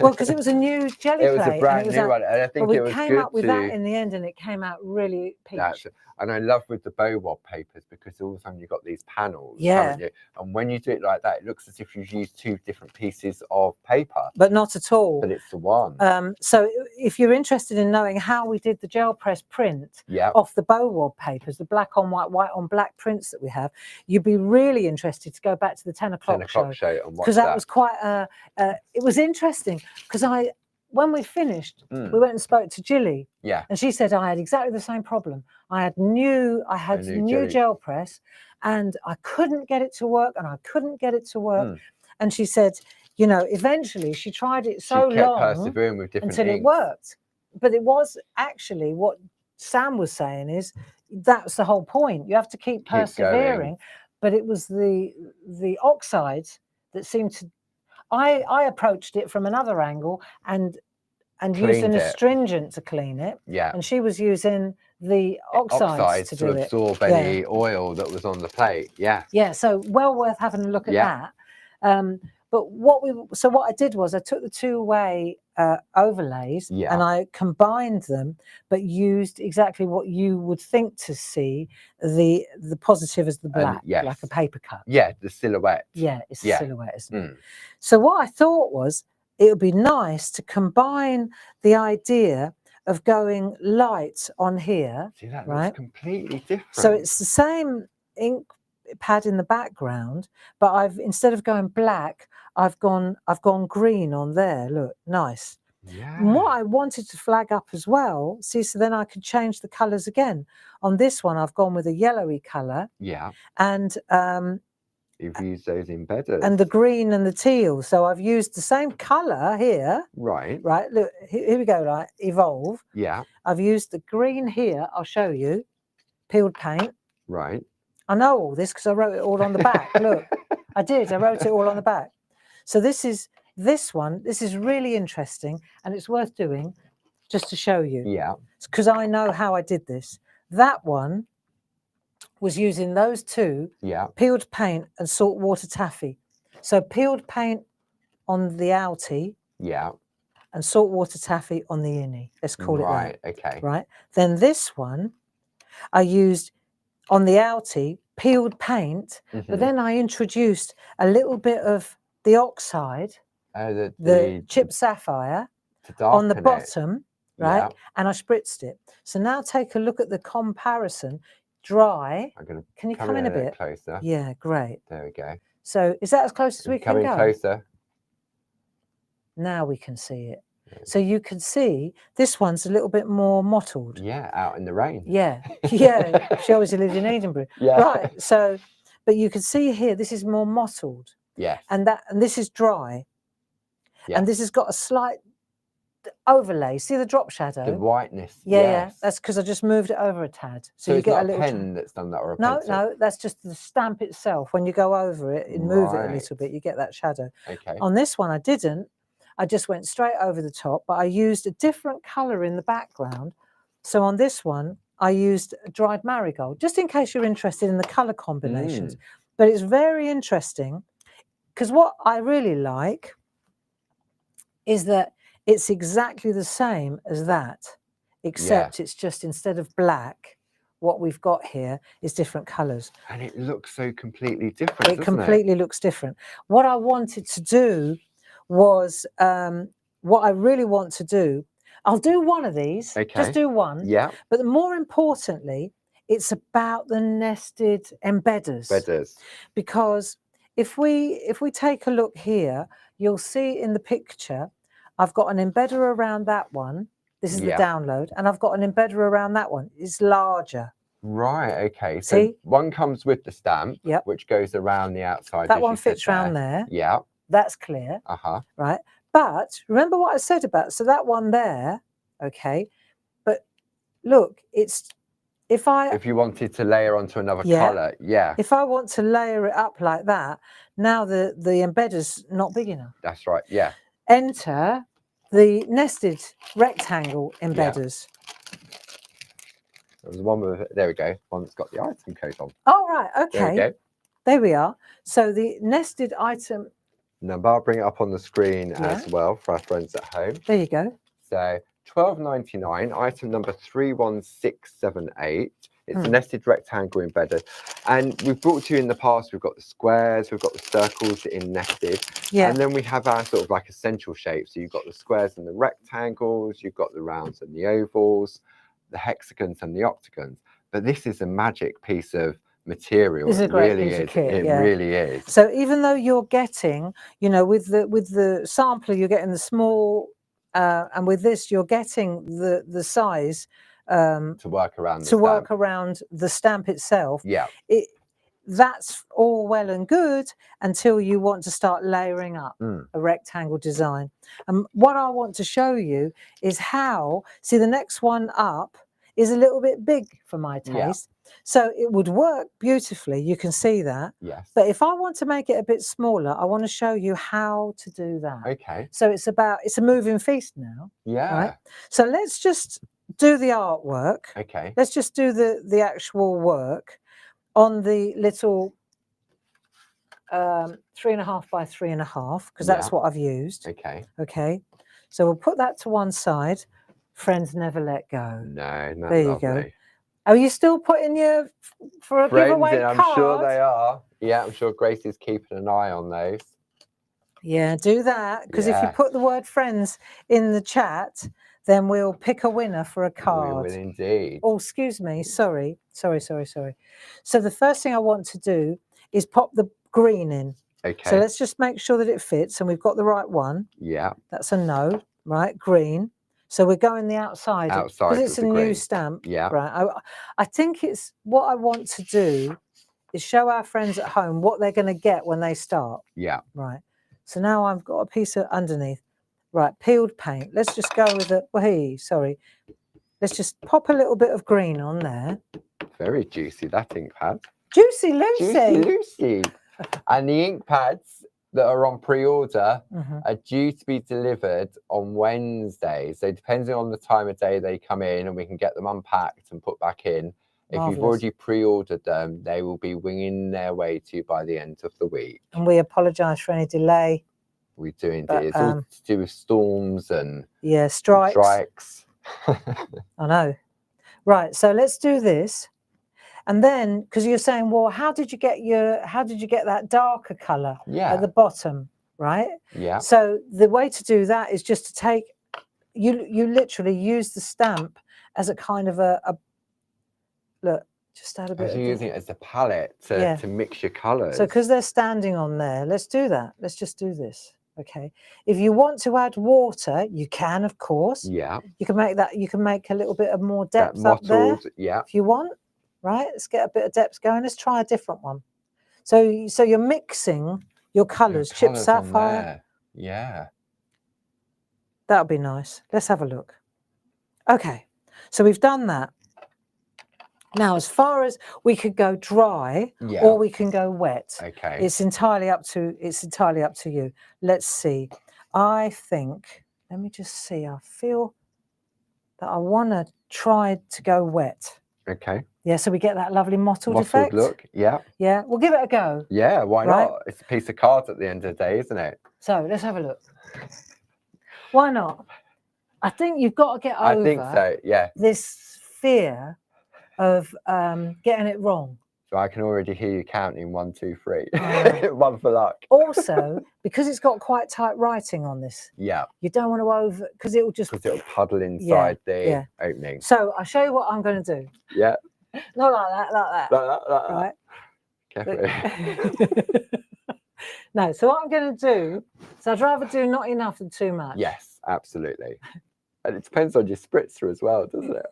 well, because it was a new jelly plate. It was a brand new one, and I think it was good. We came up with that in the end, and it came out really peach. And I love with the bow wad papers because all of a sudden you've got these panels, haven't you? And when you do it like that, it looks as if you've used 2 different pieces of paper. But not at all. But it's the one. So if you're interested in knowing how we did the gel press print off the bow wad papers, the black on white, white on black prints that we have, you'd be really interested to go back to the 10 o'clock show and watch because that was quite it was interesting because when we finished, we went and spoke to Jilly. And she said I had exactly the same problem. I had new gel press and I couldn't get it to work and I couldn't get it to work. And she said, you know, eventually she tried it so long persevering with different until inks. It worked. But it was actually what Sam was saying is that's the whole point. You have to keep persevering. But it was the oxides that seemed to I approached it from another angle and used an astringent to clean it. Yeah. And she was using the oxides to do it. Absorb any oil that was on the plate. Yeah. Yeah. So well worth having a look at that. But what I did was I took the two-way overlays and I combined them, but used exactly what you would think to see the positive as the black, like a paper cut. Yeah, the silhouette. Yeah, it's a silhouette, isn't it? So what I thought was it would be nice to combine the idea of going light on here. See, that looks completely different. So it's the same ink pad in the background, but instead of going black, I've gone green on there. Look, nice. Yeah. And what I wanted to flag up as well, see, so then I could change the colours again. On this one, I've gone with a yellowy colour. Yeah. And you've used those embedders. And the green and the teal. So I've used the same colour here. Right. Right. Look, here we go. Like evolve. Yeah. I've used the green here. I'll show you. Peeled paint. Right. I know all this because I wrote it all on the back. Look, I did. I wrote it all on the back. So this is really interesting, and it's worth doing just to show you. Yeah. Because I know how I did this. That one was using those two. Yeah. Peeled paint and saltwater taffy. So peeled paint on the outie. Yeah. And saltwater taffy on the innie. Let's call it that. Right. Okay. Right. Then this one, I used on the outie peeled paint, but then I introduced a little bit of the oxide, the chip sapphire, on the bottom, right? And I spritzed it. So now take a look at the comparison. Dry. Can you come in a bit closer? Yeah, great. There we go. So is that as close as we can go? Coming closer. Now we can see it. So you can see this one's a little bit more mottled. Yeah, out in the rain. Yeah, yeah. She obviously lived in Edinburgh. Yeah. Right. So, but you can see here, this is more mottled. Yeah. And this is dry. Yeah. And this has got a slight overlay. See the drop shadow? The whiteness. Yeah, yeah. That's because I just moved it over a tad. So you get a little pen that's done that, or a pencil? No, that's just the stamp itself. When you go over it and move it a little bit, you get that shadow. Okay. On this one, I didn't. I just went straight over the top, but I used a different colour in the background. So on this one, I used dried marigold, just in case you're interested in the colour combinations. But it's very interesting because what I really like is that it's exactly the same as that, except it's just instead of black, what we've got here is different colours. And it looks so completely different, It completely looks different. What I wanted to do was, what I really want to do, I'll do one of these, just do one. Yeah. But more importantly, it's about the nested embedders. Because if we take a look here, you'll see in the picture, I've got an embedder around that one. This is the download, and I've got an embedder around that one. It's larger. Right, okay. So one comes with the stamp, which goes around the outside. That one fits around there. Yeah. That's clear. Right. But remember what I said about, so that one there, okay. But look, it's, if you wanted to layer onto another colour, if I want to layer it up like that, now the embedder's not big enough. That's right, yeah. Enter the nested rectangle embedders. There's one with, there we go, one that's got the item code on. Oh, right, okay. There we go. There we are. So the nested item. Number, I'll bring it up on the screen as well for our friends at home. There you go. So £12.99, item number 31678. It's a nested rectangle embedded. And we've brought to you in the past, we've got the squares, we've got the circles in nested. Yeah. And then we have our sort of like essential shapes. So you've got the squares and the rectangles, you've got the rounds and the ovals, the hexagons and the octagons. But this is a magic piece of material. It's a great piece of kit. It really is. So even though you're getting, you know, with the sampler, you're getting the small, and with this, you're getting the size to work around the stamp itself. Yeah. That's all well and good until you want to start layering up a rectangle design. And what I want to show you is how, see the next one up is a little bit big for my Yeah. taste. So it would work beautifully. You can see that. Yes. But if I want to make it a bit smaller, I want to show you how to do that. Okay. So it's a moving feast now. Yeah. Right. So let's just do the artwork. Okay. Let's just do the actual work on the little 3.5 by 3.5, because that's what I've used. Okay. Okay. So we'll put that to one side. Friends never let go. No, There you go. Are you still putting your for a giveaway card? I'm sure they are. Yeah, I'm sure Grace is keeping an eye on those. Yeah, do that, because if you put the word friends in the chat, then we'll pick a winner for a card. We will indeed. Oh, excuse me. Sorry. So the first thing I want to do is pop the green in. Okay. So let's just make sure that it fits and we've got the right one. Yeah. That's a no, right? Green. So we're going the outside. Because it's a new stamp. Yeah. Right. I think it's what I want to do is show our friends at home what they're going to get when they start. Yeah. Right. So now I've got a piece of underneath. Right. Peeled paint. Let's just go with it. Sorry. Let's just pop a little bit of green on there. Very juicy, that ink pad. Juicy Lucy. Juicy Lucy. And the ink pads that are on pre-order are due to be delivered on Wednesday. So depending on the time of day they come in, and we can get them unpacked and put back in. If you've already pre-ordered them, they will be winging their way to you by the end of the week. And we apologise for any delay. We do indeed. It's all to do with storms and strikes. I know. Right, so let's do this. And then, because you're saying, well, how did you get that darker colour at the bottom, right? Yeah. So the way to do that is just to take, you literally use the stamp as a kind of a look, just add a bit. You're using it as a palette to mix your colours. So because they're standing on there, let's do that. Let's just do this. Okay. If you want to add water, you can, of course. Yeah. You can make that. You can make a little bit of more depth up there. Yeah. If you want. Right. Let's get a bit of depth going. Let's try a different one. So you're mixing your colours. Chip sapphire. Yeah. That'll be nice. Let's have a look. Okay. So we've done that. Now, as far as we could go dry or we can go wet. Okay. It's entirely up to you. Let's see. I think, let me just see. I feel that I want to try to go wet. Okay. Yeah, so we get that lovely mottled effect. Look, yeah. Yeah, we'll give it a go. Yeah, why not? It's a piece of cards at the end of the day, isn't it? So let's have a look. Why not? I think you've got to get over I think so, yeah. This fear of getting it wrong. So I can already hear you counting 1, 2, 3. One for luck. Also, because it's got quite tight writing on this. Yeah. You don't want to because it will just puddle inside the opening. So I'll show you what I'm going to do. Yeah. Not like that. Like that. Right. Carefully. No, so what I'm going to do, so I'd rather do not enough than too much. Yes, absolutely. And it depends on your spritzer as well, doesn't it?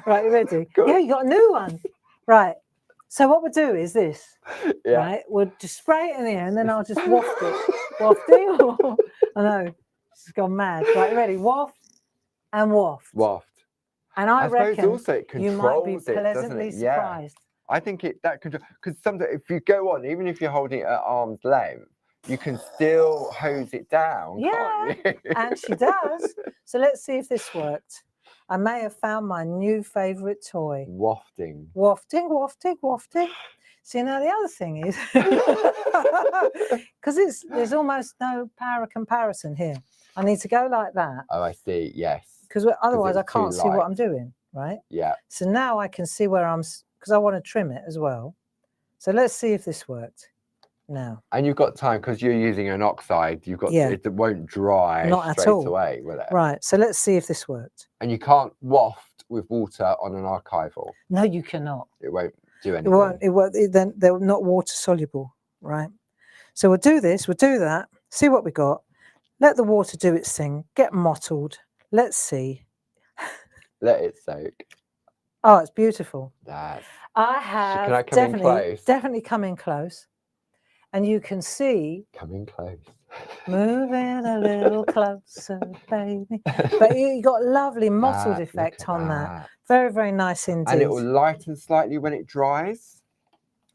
Right, you ready? Yeah, you got a new one. Right. So what we'll do is this. Yeah. Right. We'll just spray it in the air and then I'll just waft it. Wafting. I know. She's gone mad. Right, ready? Waft and waft. Waft. And I reckon also it you might be pleasantly surprised. I think that controls, because sometimes if you go on, even if you're holding it at arm's length, you can still hose it down, can't you? And she does. So let's see if this worked. I may have found my new favourite toy. Wafting. Wafting. See, now the other thing is, because there's almost no power of comparison here. I need to go like that. Oh, I see, yes. Because otherwise I can't see what I'm doing, right? Yeah. So now I can see where I'm, because I want to trim it as well. So let's see if this worked now. And you've got time, because you're using an oxide, you've got it won't dry straight away, will it? Right, so let's see if this worked. And you can't waft with water on an archival. No, you cannot. It won't do anything. It won't, then they're not water soluble, right? So we'll do this, we'll do that, see what we got. Let the water do its thing, get mottled. Let's see. Let it soak. Oh, it's beautiful. That's... I have Can I come in close? Definitely come in close. And you can see. Come in close. Move in a little closer, baby. But you got lovely mottled effect on that. Very, very nice indeed. And it will lighten slightly when it dries.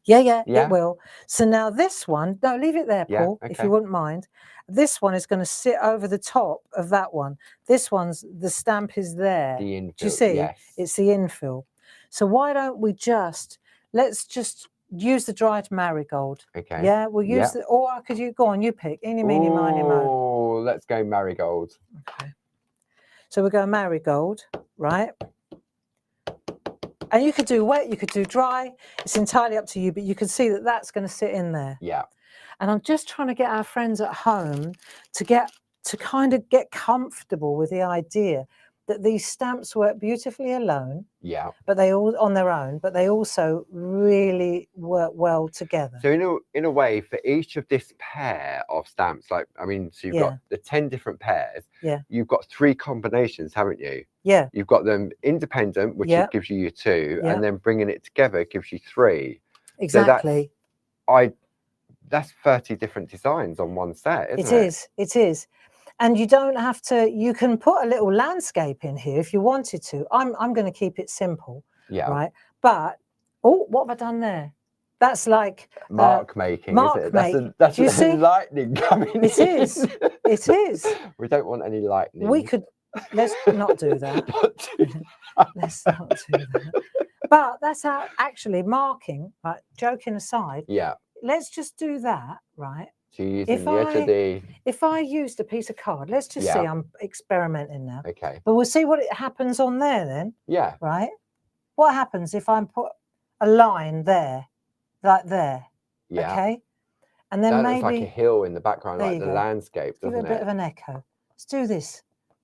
Yeah, it will. So now this one, no, leave it there, Paul, okay. if you wouldn't mind. This one is going to sit over the top of that one. This one's, the stamp is there. The infill, do you see? Yes. It's the infill. So why don't we let's just use the dried marigold. Okay. Yeah, we'll use the, or could you, go on, you pick. Eeny, meeny, miny, mo. Oh, let's go marigold. Okay. So we'll go marigold, right? And you could do wet, you could do dry. It's entirely up to you, but you can see that that's going to sit in there. Yeah. And I'm just trying to get our friends at home to kind of get comfortable with the idea that these stamps work beautifully alone. Yeah. But they all on their own, but they also really work well together. So in a way, for each of this pair of stamps, like, I mean, so you've got the 10 different pairs. Yeah. You've got 3 combinations, haven't you? Yeah. You've got them independent, which gives you your 2, and then bringing it together gives you 3. Exactly. So that's 30 different designs on one set, isn't it? It is. And you don't have to, you can put a little landscape in here if you wanted to. I'm going to keep it simple. Yeah. Right. But, oh, what have I done there? That's like mark making, mark is it? That's you see? Lightning coming It in. is. It is. We don't want any lightning. We could, let's not do that. Let's not do that. But that's actually marking, right? Joking aside. Yeah. Let's just do that, right? So you're using the edge of the... If I used a piece of card, let's just see, I'm experimenting now. Okay. But we'll see what happens on there then. Yeah. Right? What happens if I put a line there, like there? Yeah. Okay? And then maybe... That looks like a hill in the background, like the landscape, doesn't it? Give it a bit of an echo. Let's do this,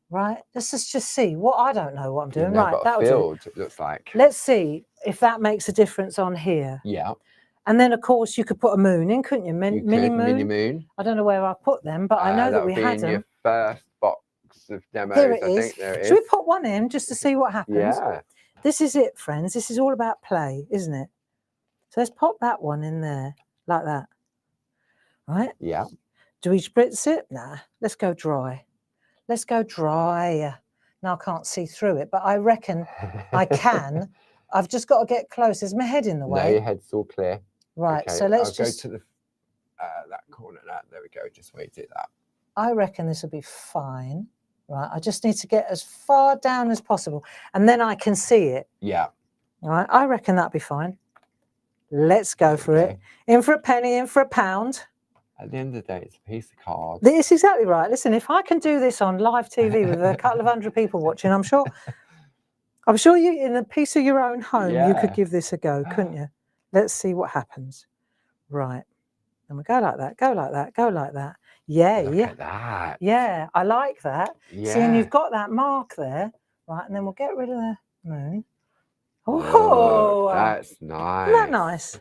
right? Let's just see. I don't know what I'm doing. Right, that'll do. It looks like. Let's see if that makes a difference on here. Yeah. And then, of course, you could put a moon in, couldn't you? Mini moon. Mini moon. I don't know where I put them, but I know that we had them. Your first box of demos. Here it is. I think there it is. Should we put one in just to see what happens? Yeah. This is it, friends. This is all about play, isn't it? So let's pop that one in there, like that. Right? Yeah. Do we spritz it? Nah. Let's go dry. Let's go dry. Now I can't see through it, but I reckon I can. I've just got to get close. Is my head in the way? No, your head's all clear. Right, okay, so let's I'll just go to the that corner. There we go. Just wait it that. I reckon this will be fine. Right, I just need to get as far down as possible, and then I can see it. Yeah. All right, I reckon that'll be fine. Let's go for it. In for a penny, in for a pound. At the end of the day, it's a piece of card. This is exactly right. Listen, if I can do this on live TV with a couple of 100 people watching, I'm sure you, in a piece of your own home, you could give this a go, couldn't you? Let's see what happens. Right. And we go like that, go like that, go like that. Yeah. Look at that. Yeah, I like that. Yeah. See, and you've got that mark there, right? And then we'll get rid of the moon. Oh, that's nice. Isn't that nice?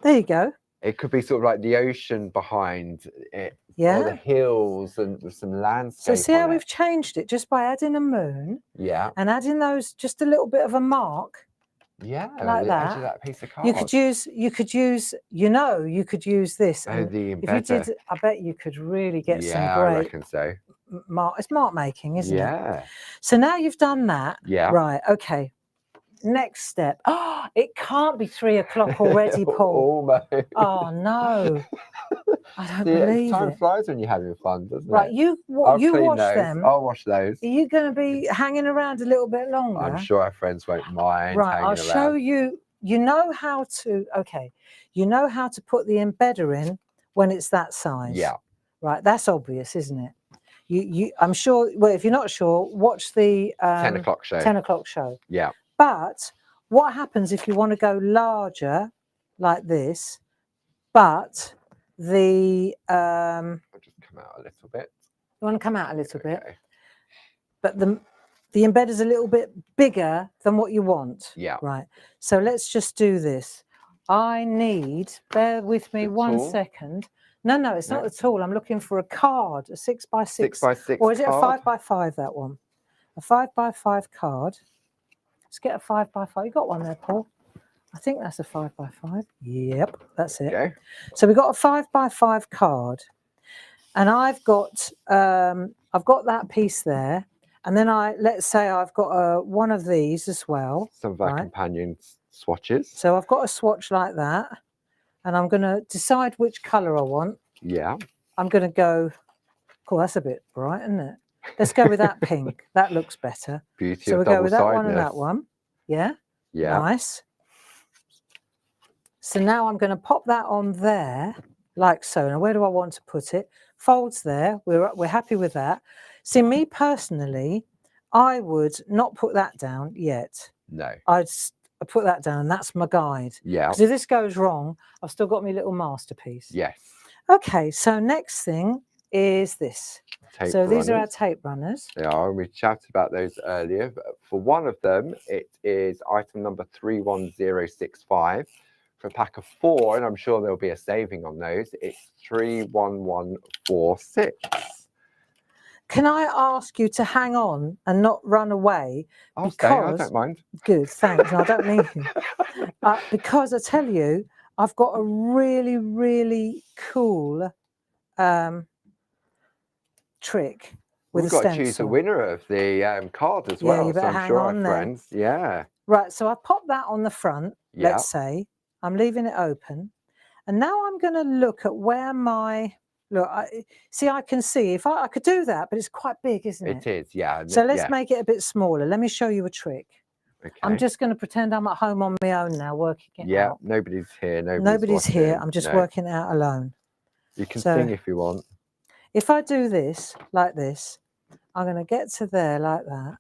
There you go. It could be sort of like the ocean behind it. Yeah. Or the hills and with some landscape. So see how we've changed it just by adding a moon. Yeah. And adding those, just a little bit of a mark. Yeah. Like the that. edge of that piece of card. You could use, you could use this. Oh, And the if you embedder. did, I bet you could really get some I great reckon so. mark. It's mark making, isn't it? Yeah. So now you've done that. Yeah. Right. Okay. Next step. Oh, it can't be 3 o'clock already, Paul. Almost. Oh no. I don't believe time it. flies when you're having fun, doesn't Right, it? you I'll wash those. them. I'll wash those. Are you going to be hanging around a little bit longer? I'm sure our friends won't mind. Right, I'll show you. You know how to. Okay, you know how to put the embedder in when it's that size. Yeah. Right, that's obvious, isn't it? I'm sure. Well, if you're not sure, watch the 10 o'clock show. 10 o'clock show. Yeah. But what happens if you want to go larger, like this? But the I'll just come out a little bit. You want to come out a little bit, but the embedder's a little bit bigger than what you want. Yeah. Right. So let's just do this. I need. Bear with me 1 second. No, it's not the tool. I'm looking for a card, a 6x6. 6x6. Or is it a card? 5x5? That one. A 5x5 card. Let's get a 5x5. You got one there, Paul? I think that's a 5x5. Yep, that's it. Okay. So we've got a 5x5 card. and I've got that piece there, and then let's say I've got one of these as well. Some of our companion swatches. So I've got a swatch like that, and I'm going to decide which colour I want. Yeah. I'm going to go. Cool, that's a bit bright, isn't it? Let's go with that pink. That looks better. Beauty so of we'll go with that one and double-sidedness. that one. Yeah. Yeah. Nice. So now I'm going to pop that on there, like so. Now, where do I want to put it? Folds there. We're happy with that. See, me personally, I would not put that down yet. No. I'd put that down. That's my guide. Yeah. Because if this goes wrong, I've still got my little masterpiece. Yes. Okay. So next thing is this. Tape so runners. These are our tape runners. They are, and we chatted about those earlier. For one of them, it is item number 31065. For a pack of 4, and I'm sure there'll be a saving on those, it's 31146. Can I ask you to hang on and not run away? I'll stay, I don't mind. Good, thanks. I don't need you. Because I tell you, I've got a really, really cool trick with We've a got stencil. to choose the winner of the card as well. You better so I'm hang sure on our there. friends, yeah. Right, so I pop that on the front, Yeah. let's say. I'm leaving it open. And now I'm going to look at where my... Look, I can see. If I could do that, but it's quite big, isn't it? It is, yeah. So let's make it a bit smaller. Let me show you a trick. Okay. I'm just going to pretend I'm at home on my own now, working it out. Yeah, nobody's here. Nobody's here. I'm just working it out alone. You can sing if you want. If I do this, like this, I'm going to get to there like that.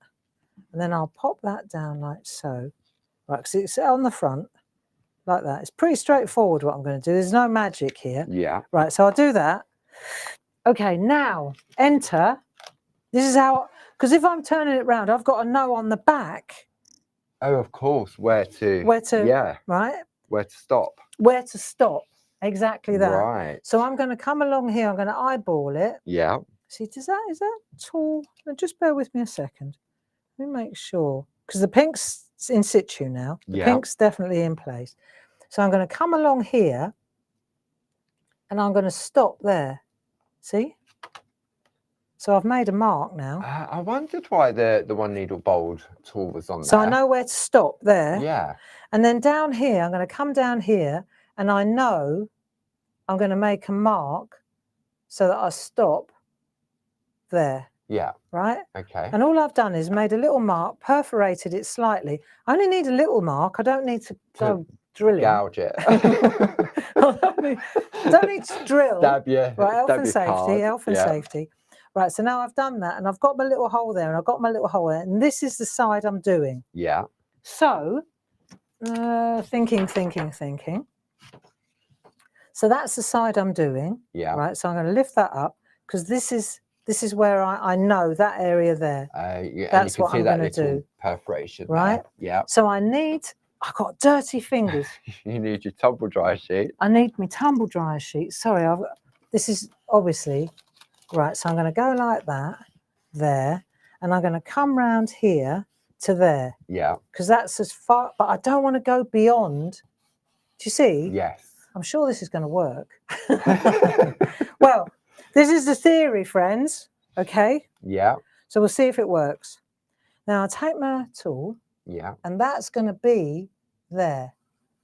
And then I'll pop that down like so. Right, because it's on the front, like that. It's pretty straightforward what I'm going to do. There's no magic here. Yeah. Right, so I'll do that. Okay, now, enter. This is how, because if I'm turning it round, I've got to know on the back. Oh, of course, where to, yeah. Right? Where to stop. Where to stop, exactly that. Right. So I'm going to come along here, I'm going to eyeball it. Yeah. See, is that tall? Just bear with me a second. Let me make sure, because the pink's in situ now. The pink's definitely in place. So I'm going to come along here and I'm going to stop there. See? So I've made a mark now. I wondered why the one needle bold tool was on there. So I know where to stop there. Yeah. And then down here, I'm going to come down here and I know I'm going to make a mark so that I stop there. Yeah. Right? Okay. And all I've done is made a little mark, perforated it slightly. I only need a little mark. I don't need to go drilling. Gouge it. I don't need to drill. Stab you. Right, health and safety, card. health and safety. Right, so now I've done that and I've got my little hole there and I've got my little hole there. And this is the side I'm doing. Yeah. So, thinking. So that's the side I'm doing. Yeah. Right, so I'm going to lift that up because this is where I know that area there. Yeah, that's and you can what see I'm that going to do. Perforation. Right? There. Yeah. So I've got dirty fingers. You need your tumble dryer sheet. I need my tumble dryer sheet. Sorry, this is obviously, right, so I'm going to go like that, there, and I'm going to come round here to there. Yeah. Because that's as far, but I don't want to go beyond. Do you see? Yes. I'm sure this is going to work. Well, this is the theory, friends. Okay? Yeah. So we'll see if it works. Now I'll take my tool. Yeah. And that's going to be there.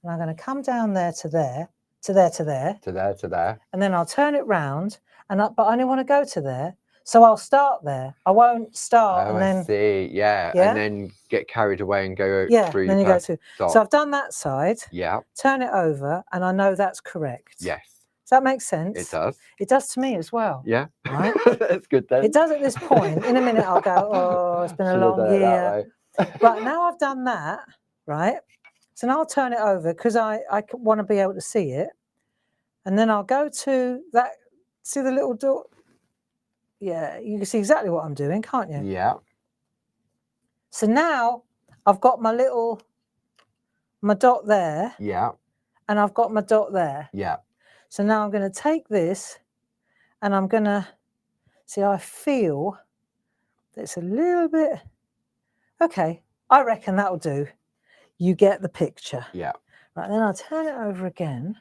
And I'm going to come down there to there, to there, to there. To there, to there. And then I'll turn it round. But I only want to go to there. So I'll start there. I won't start and then... I see. Yeah. And then get carried away and go through then you go to... stop. So I've done that side. Yeah. Turn it over and I know that's correct. Yes. Does that make sense? It does. It does to me as well. Yeah. Right? That's good then. It does at this point. In a minute I'll go, oh, it's been a long year. Right, now I've done that, right? So now I'll turn it over because I want to be able to see it. And then I'll go to that, see the little door? Yeah, you can see exactly what I'm doing, can't you? Yeah. So now I've got my dot there. Yeah. And I've got my dot there. Yeah. So now I'm going to take this and I'm going to, see, I feel that it's a little bit, okay, I reckon that'll do. You get the picture. Yeah. Right, then I'll turn it over again.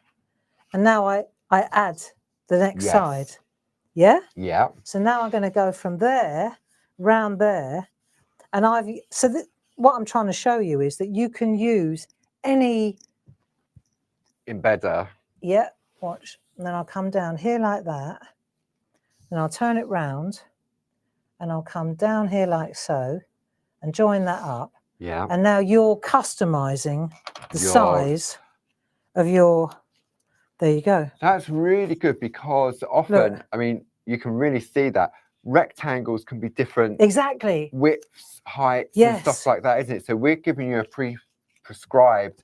And now I add the next side. Yeah? Yeah. So now I'm going to go from there, round there. And what I'm trying to show you is that you can use any... Embedder. Yeah, watch. And then I'll come down here like that. And I'll turn it round. And I'll come down here like so. And join that up. Yeah. And now you're customizing the size of your... There you go. That's really good because often, I mean, you can really see that rectangles can be different. Exactly. Widths, heights, and stuff like that, isn't it? So we're giving you a prescribed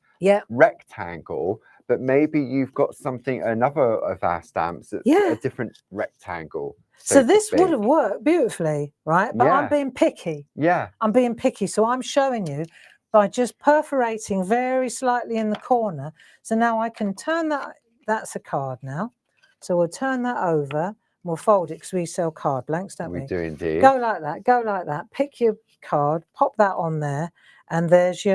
rectangle, but maybe you've got another of our stamps that's a different rectangle. So this would have worked beautifully, right? But I'm being picky. Yeah. I'm being picky. So I'm showing you by just perforating very slightly in the corner. So now I can turn that. That's a card now. So we'll turn that over. We'll fold it because we sell card blanks, don't we? We do indeed. Go like that. Go like that. Pick your card. Pop that on there. And there it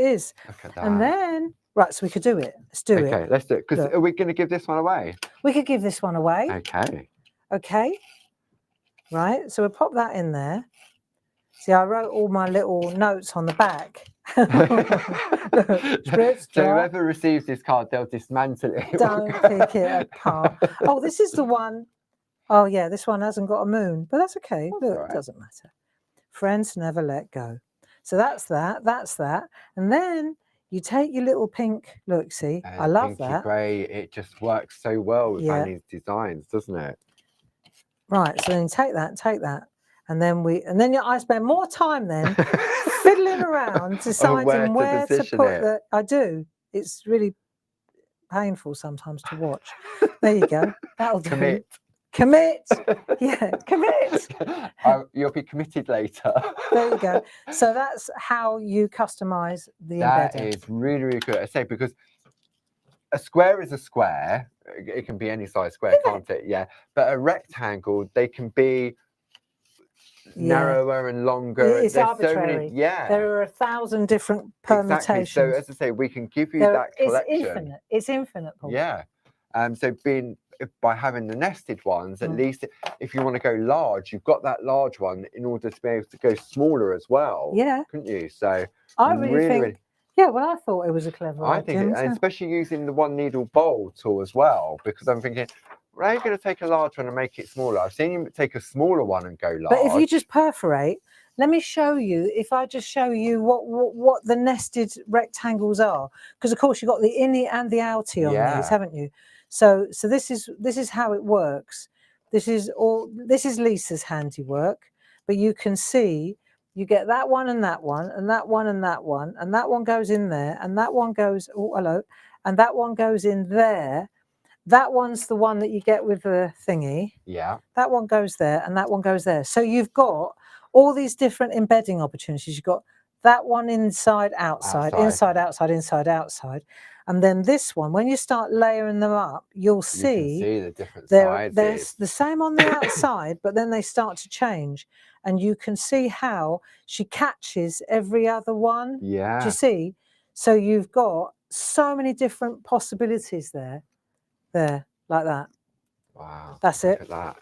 is. Look at that. And then, right, so we could do it. Let's do it. Okay, let's do it. Because are we going to give this one away? We could give this one away. Okay. Okay. Right, so we'll pop that in there. See, I wrote all my little notes on the back. So whoever receives this card, they'll dismantle it. Don't pick it apart. Oh, this is the one. Oh, yeah, this one hasn't got a moon, but that's okay. Look, it doesn't matter. Friends never let go. So that's that. That's that. And then you take your little pink. Look, see, I love that. Grey. It just works so well with Annie's designs, doesn't it? Right. So then you take that. And then I spend more time then fiddling around, deciding where to put the... I do. It's really painful sometimes to watch. There you go. That'll do. Commit. Yeah, commit. You'll be committed later. There you go. So that's how you customize the embedder. That is really, really good. I say, because a square is a square. It can be any size square, can't it? Yeah. But a rectangle, they can be narrower and longer. It's arbitrary. There are 1,000 different permutations. Exactly. So as I say, we can give you that collection. It's infinite. Paul. Yeah. So by having the nested ones, at least if you want to go large, you've got that large one in order to be able to go smaller as well. Yeah. Couldn't you? So I really think. Yeah, well, I thought it was a clever idea. I think, and especially using the one needle bowl tool as well, because I'm thinking, are you going to take a large one and make it smaller? I've seen you take a smaller one and go large. But if you just perforate, let me show you. If I just show you what the nested rectangles are, because of course you've got the innie and the outie on these, haven't you? So this is how it works. This is Lisa's handiwork, but you can see you get that one and that one and that one and that one, and that one goes in there, and that one goes, oh hello, and that one goes in there. That one's the one that you get with the thingy. Yeah. That one goes there and that one goes there. So you've got all these different embedding opportunities. You've got that one inside, outside, inside, outside, inside, outside. And then this one, when you start layering them up, you'll see, the different sizes. They're the same on the outside, but then they start to change. And you can see how she catches every other one. Yeah. Do you see? So you've got so many different possibilities there. There, like that. Wow. That's it. Look at that.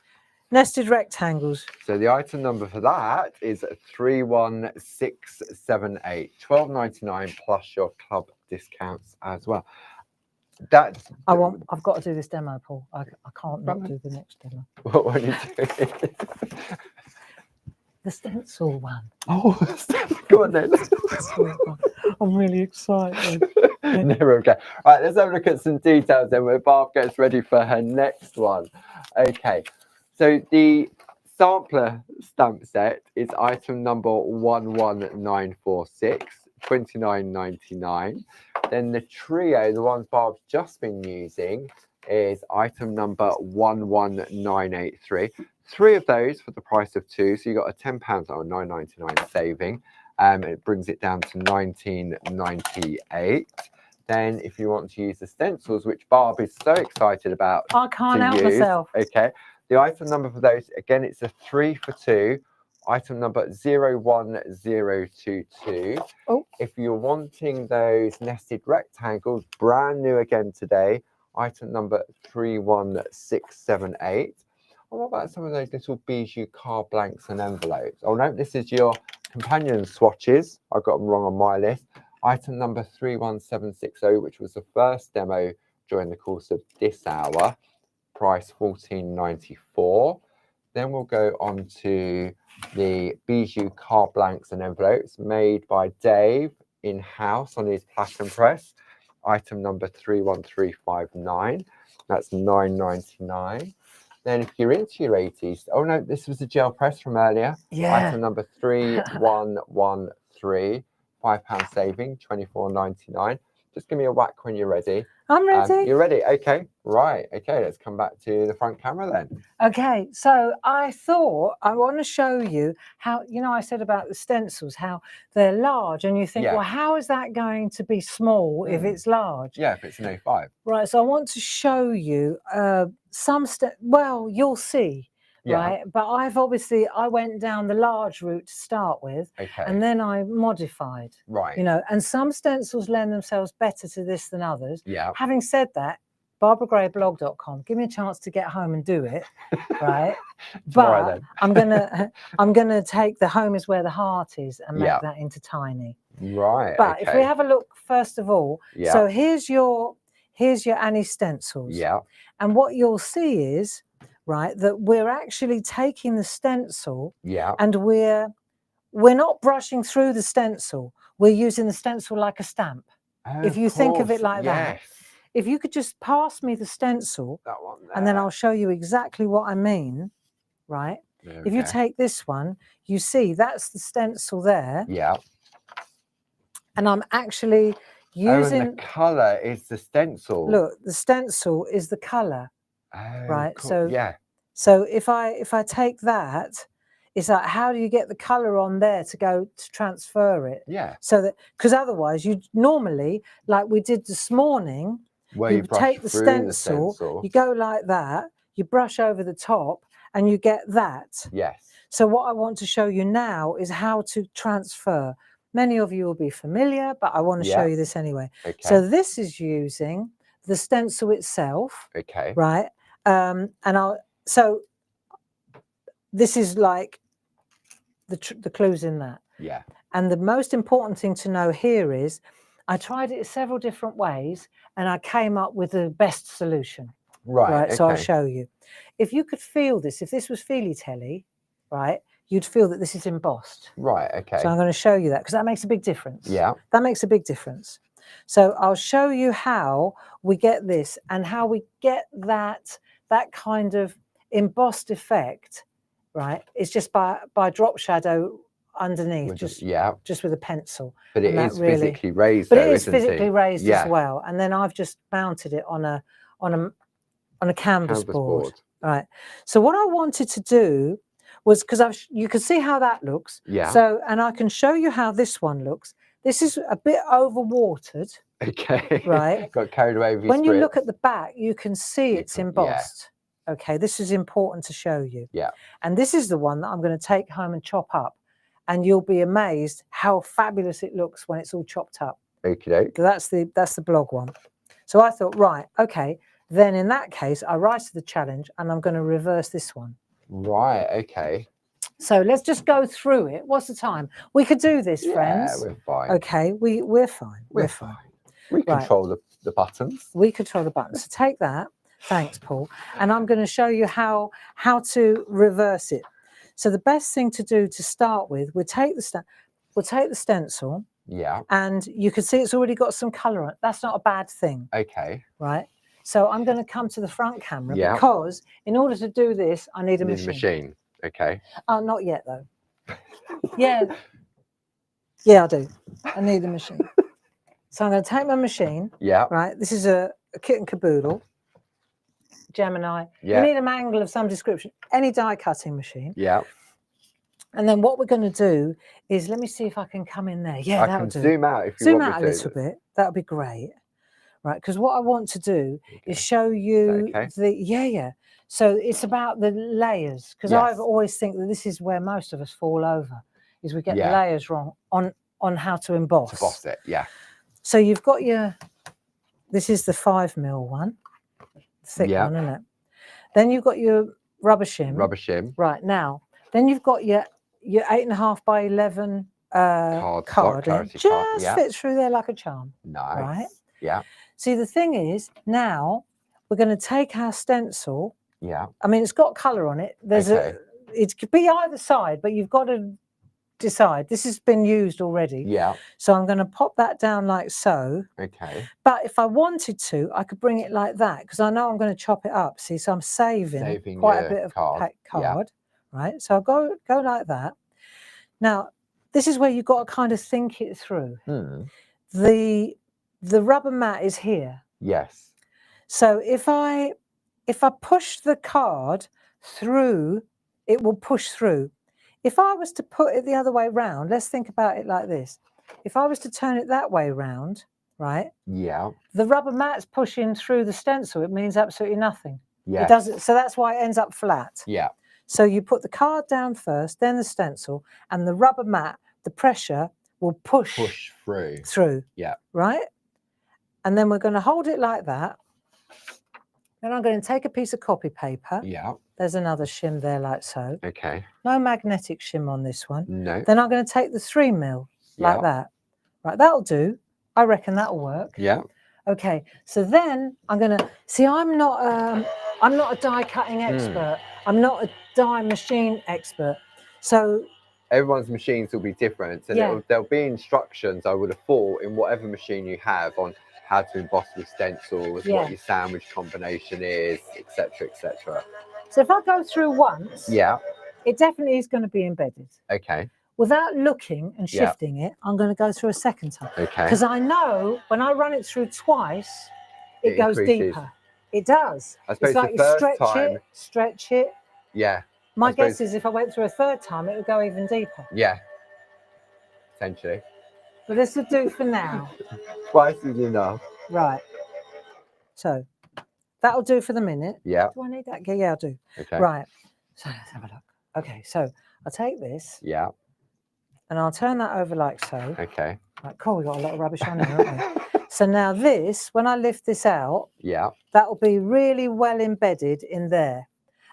Nested rectangles. So the item number for that is 31678, $12.99 plus your club discounts as well. I've got to do this demo, Paul. I can't not do the next demo. What are you doing? The stencil one. Oh, go on then. I'm really excited. There we go. Right, let's have a look at some details then where Barb gets ready for her next one. Okay, so the sampler stamp set is item number 11946, $29.99. Then the trio, the ones Barb's just been using, is item number 11983. 3 of those for the price of 2, so you got a £10 or $9.99 saving. It brings it down to $19.98. Then if you want to use the stencils, which Barb is so excited about, I can't help myself. Okay, the item number for those, again, it's a 3 for 2. Item number 01022. Oh. If you're wanting those nested rectangles, brand new again today, item number 31678. Oh, what about some of those little bijou card blanks and envelopes? Oh no, this is your companion swatches. I got them wrong on my list. Item number 31760, which was the first demo during the course of this hour. Price $14.94. Then we'll go on to the bijou card blanks and envelopes made by Dave in-house on his platinum press. Item number 31359. That's $9.99. Then if you're into your 80s, oh no, this was a gel press from earlier. Yeah. Item number 3113, £5 saving, $24.99. Just give me a whack when you're ready. I'm ready. You're ready? Okay, right. Okay, let's come back to the front camera then. Okay, so I thought I want to show you how, you know, I said about the stencils, how they're large, and you think, well, how is that going to be small if it's large? Yeah, if it's an A5. Right, so I want to show you well, you'll see. Right, but I went down the large route to start with, and then I modified. Right. You know, and some stencils lend themselves better to this than others. Yeah. Having said that, BarbaraGrayBlog.com, give me a chance to get home and do it, right? But I'm gonna take the home is where the heart is and make that into tiny. Right. But if we have a look first of all, so here's your Annie stencils. Yeah. And what you'll see is, right, that we're actually taking the stencil and we're not brushing through the stencil. We're using the stencil like a stamp. If you think of it like that. If you could just pass me the stencil, that one there, and then I'll show you exactly what I mean, right? If you take this one, you see that's the stencil there. Yeah. And I'm actually using... Oh, and the colour is the stencil. Look, the stencil is the colour. Right, cool. So if I take that, it's like, how do you get the colour on there to transfer it? Yeah. So that, because otherwise you normally, like we did this morning, where you take the stencil, you go like that, you brush over the top, and you get that. Yes. So what I want to show you now is how to transfer. Many of you will be familiar, but I want to show you this anyway. Okay. So this is using the stencil itself. Okay. Right. So this is like the clues in that. Yeah. And the most important thing to know here is I tried it several different ways and I came up with the best solution. Right. So I'll show you. If you could feel this, if this was Feely Telly, right, you'd feel that this is embossed. Right. Okay. So I'm going to show you that because that makes a big difference. Yeah. That makes a big difference. So I'll show you how we get this and how we get that kind of embossed effect, right? It's just by drop shadow underneath, just with a pencil. But it is physically raised. But it is physically raised as well. And then I've just mounted it on a canvas board. Right. So what I wanted to do was, because you can see how that looks. Yeah. So, and I can show you how this one looks. This is a bit overwatered. Okay. Right. Got carried away with when you look at the back, you can see it's embossed. Yeah. Okay. This is important to show you. Yeah. And this is the one that I'm going to take home and chop up. And you'll be amazed how fabulous it looks when it's all chopped up. Okay. So that's the blog one. So I thought, right, okay. Then in that case, I rise to the challenge and I'm going to reverse this one. Right. Okay. So let's just go through it. What's the time? We could do this, friends. Yeah, we're fine. Okay, we're fine. We're fine. We control the buttons. We control the buttons. So take that. Thanks, Paul. And I'm going to show you how to reverse it. So the best thing to do to start with, we'll take the stencil. Yeah. And you can see it's already got some colour on it. That's not a bad thing. Okay. Right. So I'm going to come to the front camera because in order to do this, I need a machine. Okay. Oh, not yet though. Yeah, I do. I need a machine. So I'm going to take my machine. Yeah. Right. This is a kit and caboodle. Gemini. Yeah. You need a angle of some description. Any die cutting machine. Yeah. And then what we're going to do is, let me see if I can come in there. Yeah, that'll do. Zoom out if you zoom want out me to. a little bit. That would be great. Right, because what I want to do is show you So it's about the layers, because I always think that this is where most of us fall over, is we get the layers wrong on how to emboss. To emboss it, yeah. So you've got this is the 5mm one, thick one, isn't it? Then you've got your rubber shim. Rubber shim. Right, now, then you've got your 8.5 by 11 card. And it just fits through there like a charm. Nice. Right? Yeah. See, the thing is, now we're going to take our stencil. Yeah. I mean, it's got colour on it. There's it could be either side, but you've got to decide. This has been used already. Yeah. So I'm going to pop that down like so. Okay. But if I wanted to, I could bring it like that because I know I'm going to chop it up. See, so I'm saving quite a bit of card. Yeah. Right? So I'll go like that. Now, this is where you've got to kind of think it through. The rubber mat is here. Yes. So if I push the card through, it will push through. If I was to put it the other way round, let's think about it like this. If I was to turn it that way round, right? Yeah. The rubber mat's pushing through the stencil. It means absolutely nothing. Yeah. It doesn't. So that's why it ends up flat. Yeah. So you put the card down first, then the stencil, and the rubber mat, the pressure will push through. Yeah. Right? And then we're going to hold it like that. Then I'm going to take a piece of copy paper. Yeah. There's another shim there like so. Okay. No magnetic shim on this one. No. Then I'm going to take the 3mm like that. Right, that'll do. I reckon that'll work. Yeah. Okay, so then I'm going to, see, I'm not a die cutting expert. I'm not a die machine expert. So everyone's machines will be different, and there'll be instructions, I would have thought, in whatever machine you have on how to emboss with stencils, what your sandwich combination is, etc., etc. So if I go through once, it definitely is going to be embedded. Okay. Without looking and shifting it, I'm going to go through a second time. Okay. Because I know when I run it through twice, it goes deeper. It does. I suppose it's like you stretch it. Yeah. My guess is if I went through a third time, it would go even deeper. Yeah. Potentially. But this will do for now. Twice is enough. Right. So that'll do for the minute. Yeah. Do I need that? Yeah, I do. Okay. Right. So let's have a look. Okay, so I'll take this. Yeah. And I'll turn that over like so. Okay. Right, cool, we've got a lot of rubbish on here, haven't we? So now this, when I lift this out, that will be really well embedded in there.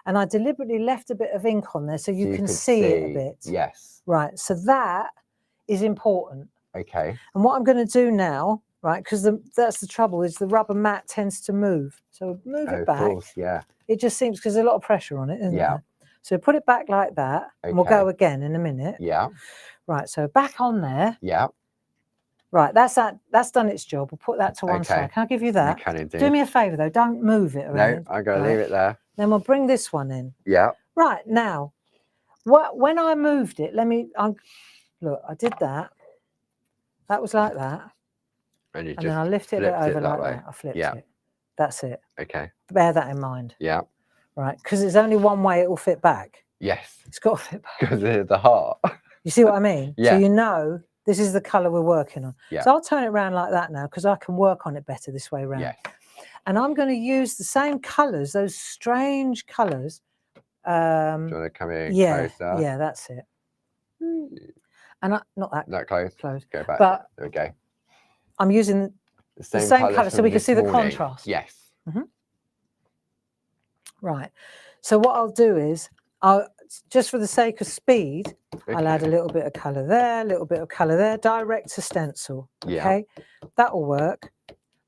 And I deliberately left a bit of ink on there so you can see it a bit. Yes. Right, so that is important. Okay. And what I'm going to do now, right, because that's the trouble, is the rubber mat tends to move. So move it back. Of course, yeah. It just seems, because there's a lot of pressure on it, isn't there? So put it back like that, and we'll go again in a minute. Yeah. Right, so back on there. Yeah. Right, that's done its job. We'll put that to one side. Can I give you that? You can indeed. Do me a favour though, don't move it. No, I'm going to leave it there. Then we'll bring this one in. Yeah. Right, now, when I moved it, look, I did that. That was like that. And then I lifted it over like that. I flipped it. That's it. Okay. Bear that in mind. Yeah. Right, because there's only one way it will fit back. Yes. It's got to fit back. Because of the heart. You see what I mean? Yeah. So you know this is the colour we're working on. Yeah. So I'll turn it around like that now because I can work on it better this way around. Yes. And I'm going to use the same colours, those strange colours. Do you want to come in closer? Yeah, that's it. And not that close. Close. Go back. But there we go. I'm using the same colour so we can see the contrast. Yes. Right. So what I'll do is, just for the sake of speed, I'll add a little bit of colour there, a little bit of colour there, direct to stencil. Okay, that'll work.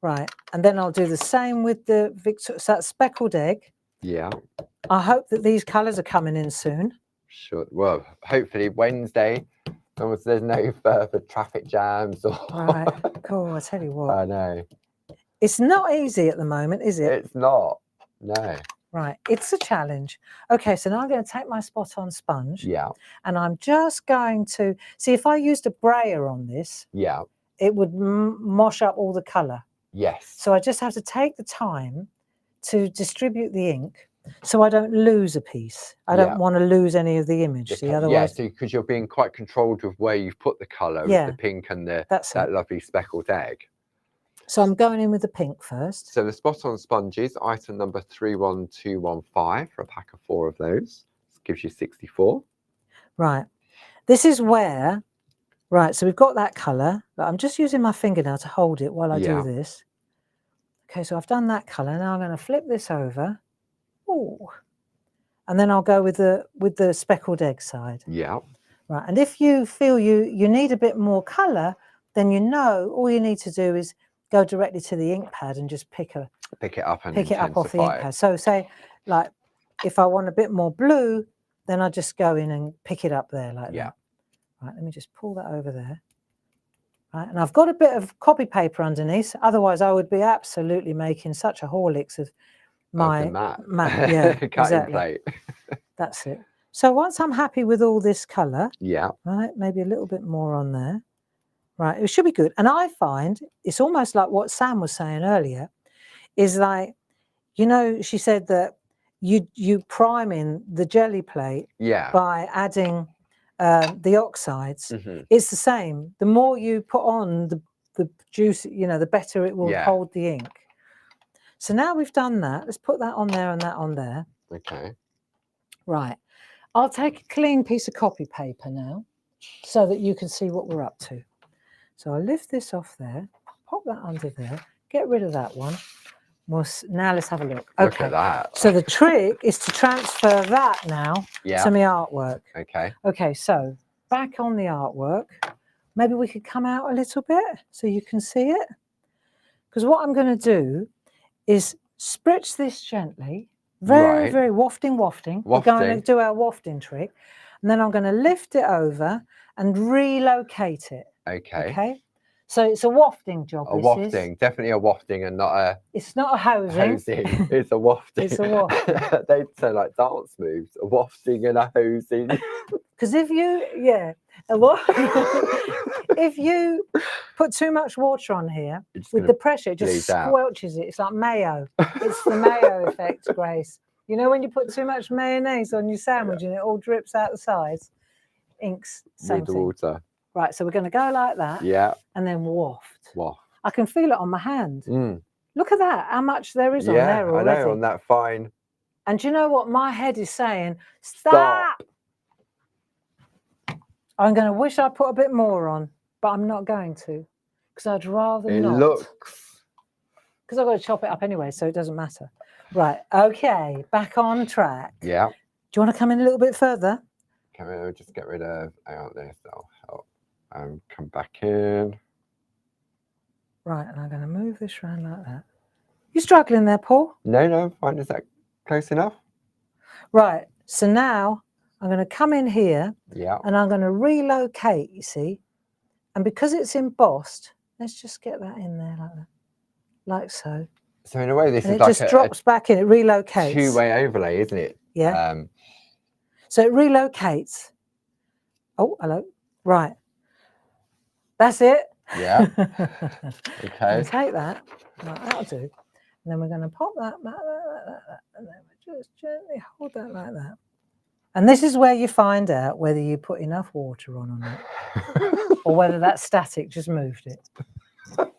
Right, and then I'll do the same with the so that speckled egg. Yeah. I hope that these colours are coming in soon. Sure. Well, hopefully Wednesday. There's no further traffic jams or. Right. Cool. I tell you what. I know. It's not easy at the moment, is it? It's not. No. Right, it's a challenge. Okay, so now I'm going to take my spot-on sponge. Yeah. And I'm just going to see if I used a brayer on this. Yeah. It would mosh up all the colour. Yes. So I just have to take the time to distribute the ink, so I don't lose a piece. I don't want to lose any of the image. See, otherwise. Yeah, because you're being quite controlled with where you've put the colour, with the pink and that lovely speckled egg. So I'm going in with the pink first. So the spot-on sponges, item number 31215 for a pack of 4 of those. This gives you 64. Right. This is where, right, so we've got that colour. But I'm just using my finger now to hold it while I do this. Okay, so I've done that colour. Now I'm going to flip this over. Ooh. and then I'll go with the speckled egg side. Yeah. Right, and if you feel you need a bit more colour, then all you need to do is go directly to the ink pad and just pick it up off the ink pad. So say, like, if I want a bit more blue, then I just go in and pick it up there like that. Right, let me just pull that over there. Right, and I've got a bit of copy paper underneath. Otherwise, I would be absolutely making such a horlicks of my mat. Yeah, cutting exactly. plate. That's it. So once I'm happy with all this colour, yeah, right, maybe a little bit more on there. Right, it should be good. And I find it's almost like what Sam was saying earlier, is like, you know, she said that you prime in the jelly plate by adding the oxides. It's the same. The more you put on the juice, you know, the better it will hold the ink. So now we've done that. Let's put that on there and that on there. Okay. Right. I'll take a clean piece of copy paper now so that you can see what we're up to. So I'll lift this off there, pop that under there, get rid of that one. Now let's have a look. Okay. Look at that. So the trick is to transfer that now to my artwork. Okay. Okay, so back on the artwork. Maybe we could come out a little bit so you can see it. Because what I'm going to do is spritz this gently. Very, very wafting. We're going to do our wafting trick. And then I'm going to lift it over and relocate it. Okay. Okay. So it's a wafting job. Definitely a wafting, and not a. It's not a hosing. It's a wafting. It's a wafting. They'd say like dance moves, a wafting and a hosing. Because if you put too much water on here with the pressure, it just squelches it. It's like mayo. It's the mayo effect, Grace. You know when you put too much mayonnaise on your sandwich and it all drips out the sides? Inks, same thing. Water. Right, so we're going to go like that. Yeah. And then waft. Waft. I can feel it on my hand. Look at that, how much there is on there already. I know, on that fine. And do you know what my head is saying? Stop! I'm going to wish I put a bit more on, but I'm not going to, because I'd rather not. It looks. Because I've got to chop it up anyway, so it doesn't matter. Right, okay, back on track. Yeah. Do you want to come in a little bit further? Can we just get rid of this? That'll help. Come back in. Right, and I'm going to move this around like that. You struggling there, Paul? No, fine. Is that close enough? Right, so now I'm going to come in here. Yeah. And I'm going to relocate, you see. And because it's embossed, let's just get that in there like that. Like so. So in a way, this is like it just drops back in, it relocates. Two-way overlay, isn't it? Yeah. So it relocates. Oh, hello. Right. That's it. Yeah. Okay. Take that. Right, that'll do. And then we're going to pop that back like that. And then we just gently hold that like that. And this is where you find out whether you put enough water on or not. Or whether that static just moved it. All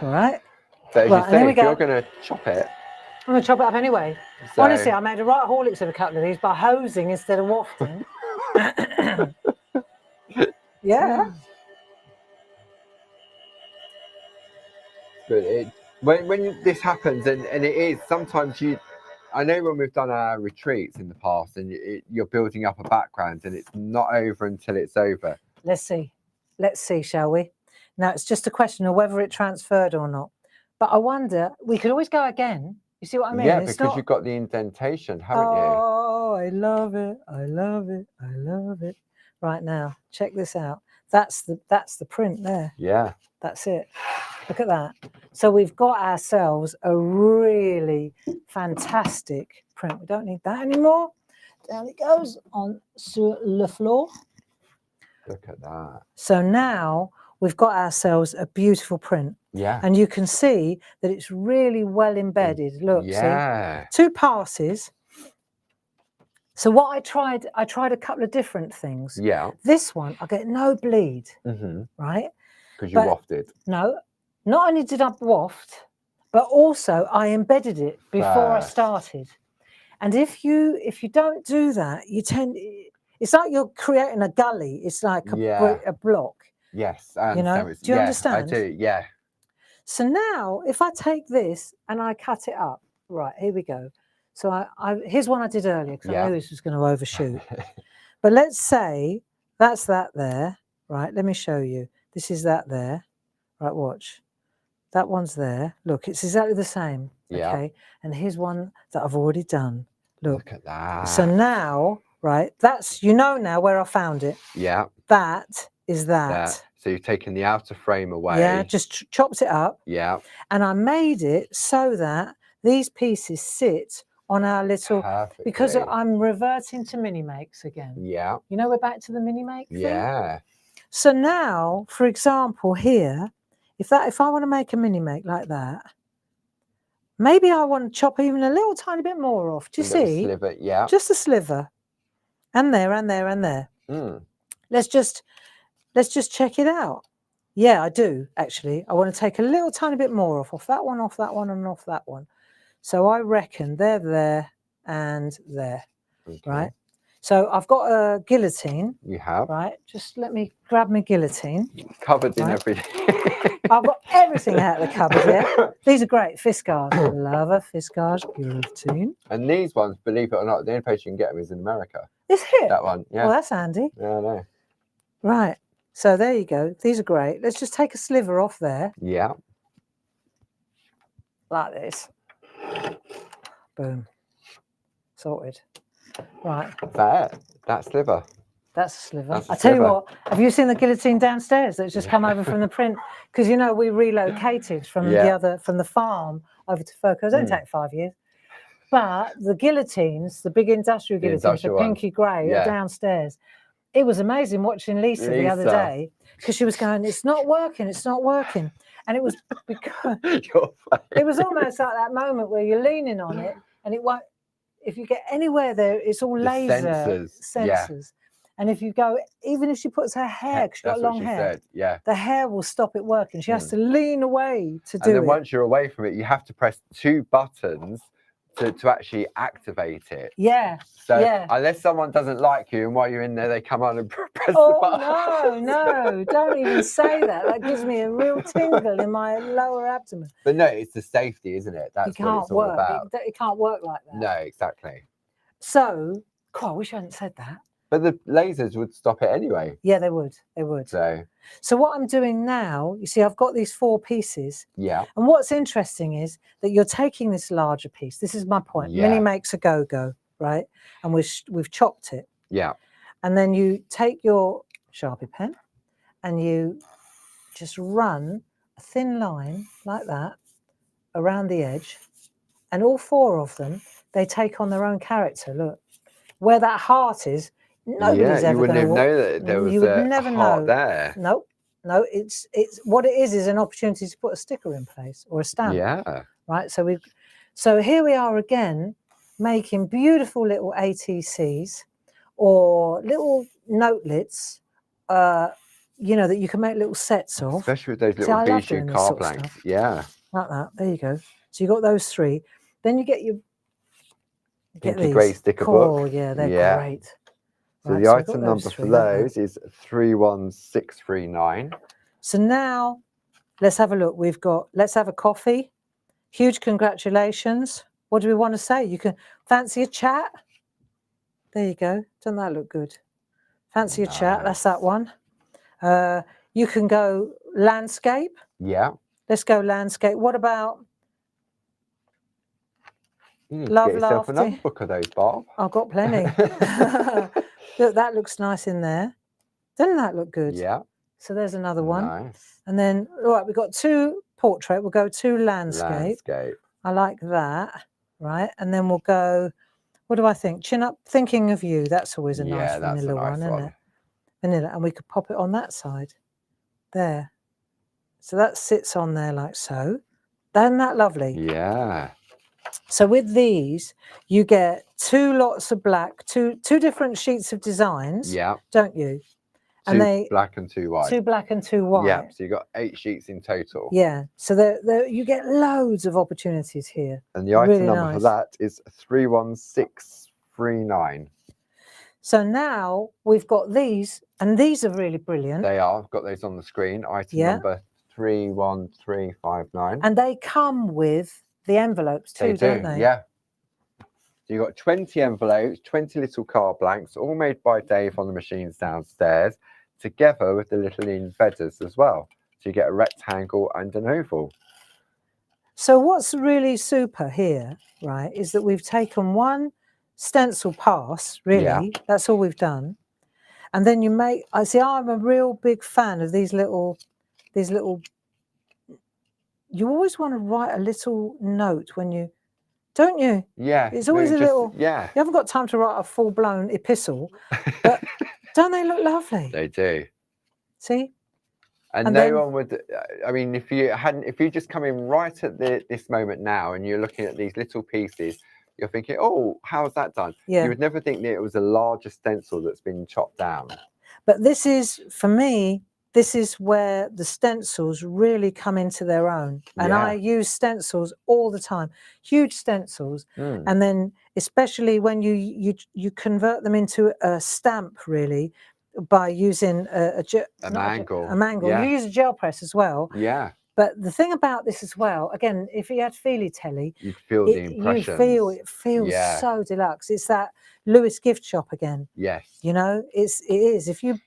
right. So as you say, if you're going to chop it. I'm going to chop it up anyway. So, honestly, I made a right horlicks of a couple of these by hosing instead of wafting. Yeah. But when this happens, and it is, sometimes I know when we've done our retreats in the past and you're building up a background and it's not over until it's over. Let's see, shall we? Now, it's just a question of whether it transferred or not. But I wonder, we could always go again. You see what I mean? Yeah, because you've got the indentation, haven't you? Oh, I love it. Right now, check this out. That's the print there. Yeah. That's it. Look at that. So we've got ourselves a really fantastic print. We don't need that anymore. Down it goes on sur le floor. Look at that. So now we've got ourselves a beautiful print. Yeah. And you can see that it's really well embedded. Look, yeah. See? 2 passes. So what I tried a couple of different things. Yeah. This one, I get no bleed, right? Because you wafted. No, not only did I waft, but also I embedded it before I started. And if you don't do that, it's like you're creating a gully. It's like a block. Yes, you know. Do you understand? I do. Yeah. So now, if I take this and I cut it up, right, here we go. So here's one I did earlier because I knew this was going to overshoot. Yeah. But let's say that's that there, right? Let me show you. This is that there, right? Watch. That one's there. Look, it's exactly the same. Yeah. Okay. And here's one that I've already done. Look at that. So now, right? That's, you know now where I found it. Yeah. That is that. So you've taken the outer frame away. Yeah. Just chopped it up. Yeah. And I made it so that these pieces sit on our little, perfectly. because I'm reverting to mini makes again. Yeah. You know, we're back to the mini make thing. Yeah. So now, for example, here, if I want to make a mini make like that, maybe I want to chop even a little tiny bit more off. Do you see? Sliver, yeah. Just a sliver. And there, and there, and there. Let's just check it out. Yeah, I do, actually. I want to take a little tiny bit more off that one, and off that one. So I reckon they're there and there, right? So I've got a guillotine. You have? Right, just let me grab my guillotine. Covered in everything. I've got everything out of the cupboard here. These are great, Fiskars. Love a Fiskars guillotine. And these ones, believe it or not, the only place you can get them is in America. Is it? That one, yeah. Well, that's handy. Yeah, I know. Right, so there you go. These are great. Let's just take a sliver off there. Yeah. Like this. Boom. Sorted. Right. That sliver. That's a sliver. I tell you what, have you seen the guillotine downstairs that's just come over from the print? Because you know we relocated from the farm over to Furco. It didn't take 5 years. But the guillotines, the big industrial guillotines, the pinky grey, are downstairs. It was amazing watching Lisa the other day because she was going, "It's not working, it's not working," and it was because it was almost like that moment where you're leaning on it and it won't. If you get anywhere there, it's all laser sensors. And if you go, even if she puts her hair, because she's got long hair, the hair will stop it working. She has to lean away to do it. And then once you're away from it, you have to press 2 buttons to actually activate it. Yeah. So unless someone doesn't like you and while you're in there, they come on and press the button. Oh, no, don't even say that. That gives me a real tingle in my lower abdomen. But no, it's the safety, isn't it? That's what it's all about. It can't work like that. No, exactly. So, God, I wish I hadn't said that. But the lasers would stop it anyway. Yeah, they would. They would. So what I'm doing now, you see, I've got these 4 pieces. Yeah. And what's interesting is that you're taking this larger piece. This is my point. Yeah. Mini makes a go-go, right? And we've chopped it. Yeah. And then you take your Sharpie pen and you just run a thin line like that around the edge. And all 4 of them, they take on their own character. Look, where that heart is, nobody's ever going to know that there was a heart there. No, it's what it is an opportunity to put a sticker in place or a stamp. Yeah. Right. So here we are again, making beautiful little ATCs or little notelets, you know, that you can make little sets of. Especially with those little bijou car blanks. Yeah. Like that. There you go. So you got those 3. Then you get your Pinky grey sticker book. Oh yeah, they're great. So the item number for those is 31639. So now let's have a look. We've got let's have a coffee. Huge congratulations. What do we want to say? You can fancy a chat. There you go. Doesn't that look good? Fancy a chat. That's that one. You can go landscape. Yeah. Let's go landscape. What about love, laughter? Another book of those, Bob. I've got plenty. Look, that looks nice in there. Doesn't that look good? Yeah. So there's another one. Nice. And then, all right, we've got 2 portrait. We'll go 2 landscape. I like that. Right. And then we'll go, what do I think? Chin up, thinking of you. That's always a nice vanilla one, isn't it? Vanilla. And we could pop it on that side. There. So that sits on there like so. Isn't that lovely? Yeah. So with these, you get 2 lots of black, two different sheets of designs. Yeah. Don't you? And 2 black and 2 white. 2 black and 2 white. Yeah. So you got 8 sheets in total. Yeah. So you get loads of opportunities here. And the item number for that is 31639. So now we've got these, and these are really brilliant. They are. I've got those on the screen. Item number 31359. And they come with the envelopes too, don't they? Yeah. So you've got 20 envelopes, 20 little card blanks, all made by Dave on the machines downstairs, together with the little feathers as well. So you get a rectangle and an oval. So what's really super here, right, is that we've taken one stencil pass, really. Yeah. That's all we've done. And then you make, I see, I'm a real big fan of these little, you always want to write a little note when you, don't you? Yeah. It's always a little, yeah. You haven't got time to write a full-blown epistle, but don't they look lovely? They do. See? And no one would, I mean, if you just come in right at this moment now and you're looking at these little pieces, you're thinking, oh, how's that done? Yeah. You would never think that it was a larger stencil that's been chopped down. But this is, for me, this is where the stencils really come into their own. And Yeah. I use stencils all the time, huge stencils. And then especially when you convert them into a stamp, really, by using a mangle. Yeah. You use a gel press as well. Yeah. But the thing about this as well, again, if you had Feely Telly, you'd feel the impressions. It feels so deluxe. It's that Lewis gift shop again. Yes. You know, it is. If you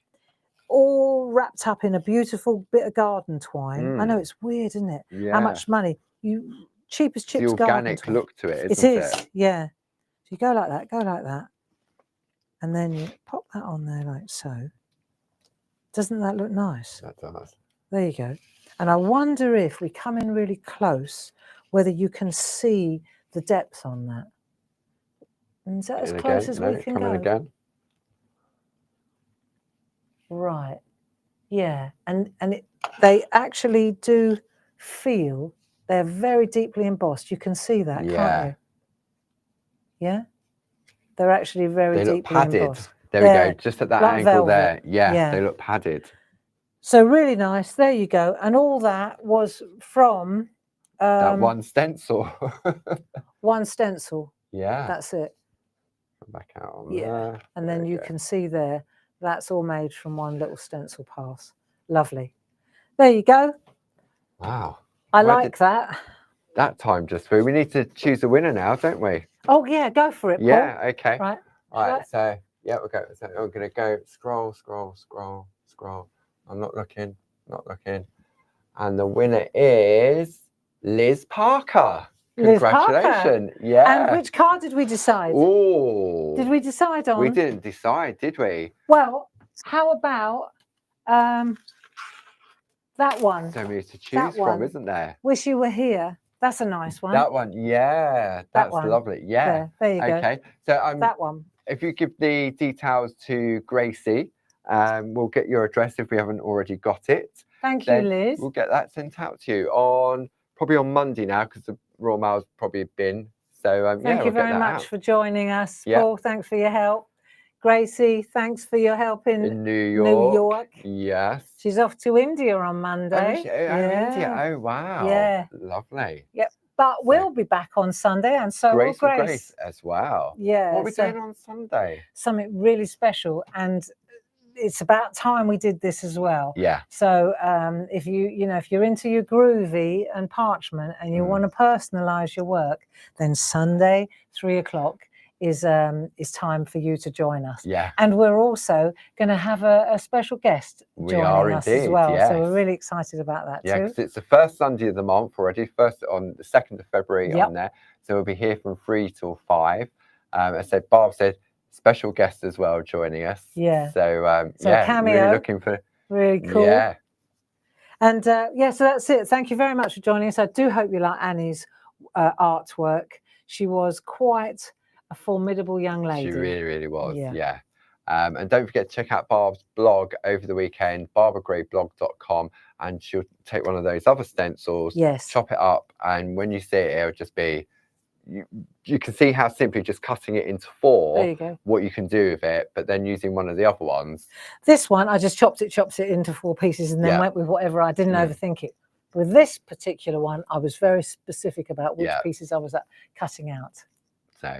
all wrapped up in a beautiful bit of garden twine, I know it's weird, isn't it? Yeah. How much money? Cheap as chips. The organic look to it, isn't it? It is, yeah. So you go like that, and then you pop that on there like so. Doesn't that look nice? That does. There you go. And I wonder if we come in really close, whether you can see the depth on that. And is that as close as we can go? Again. Right. Yeah. And they actually do feel, they're very deeply embossed. You can see that, can't you? Yeah. They're actually very deeply embossed. There we go, just at that like angle velvet. there. Yeah, they look padded. So really nice. There you go. And all that was from that one stencil. one stencil. Yeah. That's it. Come back out on there. And then you can see there, that's all made from one little stencil pass. Lovely. There you go. Wow. I like that. That time just through. We need to choose a winner now, don't we? Oh yeah, go for it, Paul. Yeah, okay. Right. Right, so yeah, we'll go. So I'm gonna go scroll. I'm not looking. And the winner is Liz Parker. Congratulations. Yeah. And which card did we decide? Oh. Did we decide on? We didn't decide, did we? Well, how about that one? So many to choose from, isn't there? Wish You Were Here. That's a nice one. That one, yeah. That's lovely. Yeah. There you go. Okay. So that one. If you give the details to Gracie, we'll get your address if we haven't already got it. Thank you, Liz. We'll get that sent out to you probably on Monday now, because the Royal Mail's probably been. So thank you very much for joining us, Paul. Thanks for your help. Gracie, thanks for your help in New York. Yes. She's off to India on Monday. India. Oh wow. Yeah. Lovely. Yep. But we'll be back on Sunday, and so will Grace as well. Yeah. What are we doing on Sunday? Something really special, and it's about time we did this as well. Yeah. So if if you're into your groovy and parchment and you want to personalize your work, then Sunday 3 o'clock is time for you to join us. Yeah. And we're also going to have a special guest joining us as well. Yes. So we're really excited about that too. Yeah, because it's the first Sunday of the month already. First on the 2nd of February on there. So we'll be here from 3 till 5. I said, Barb said, special guest as well joining us. Yeah. So cameo, really looking for. Really cool. Yeah. And so that's it. Thank you very much for joining us. I do hope you like Annie's artwork. She was quite a formidable young lady. She really, really was. Yeah. And don't forget to check out Barb's blog over the weekend, barbaragrayblog.com, and she'll take one of those other stencils, chop it up, and when you see it, it'll just be, you can see how simply just cutting it into 4, what you can do with it, but then using one of the other ones. This one, I just chopped it into 4 pieces and then went with whatever. I didn't overthink it. With this particular one, I was very specific about which pieces I was cutting out. So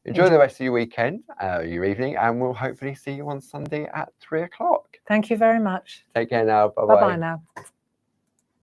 enjoy the rest of your weekend, your evening, and we'll hopefully see you on Sunday at 3 o'clock. Thank you very much. Take care now. Bye-bye. Bye-bye now.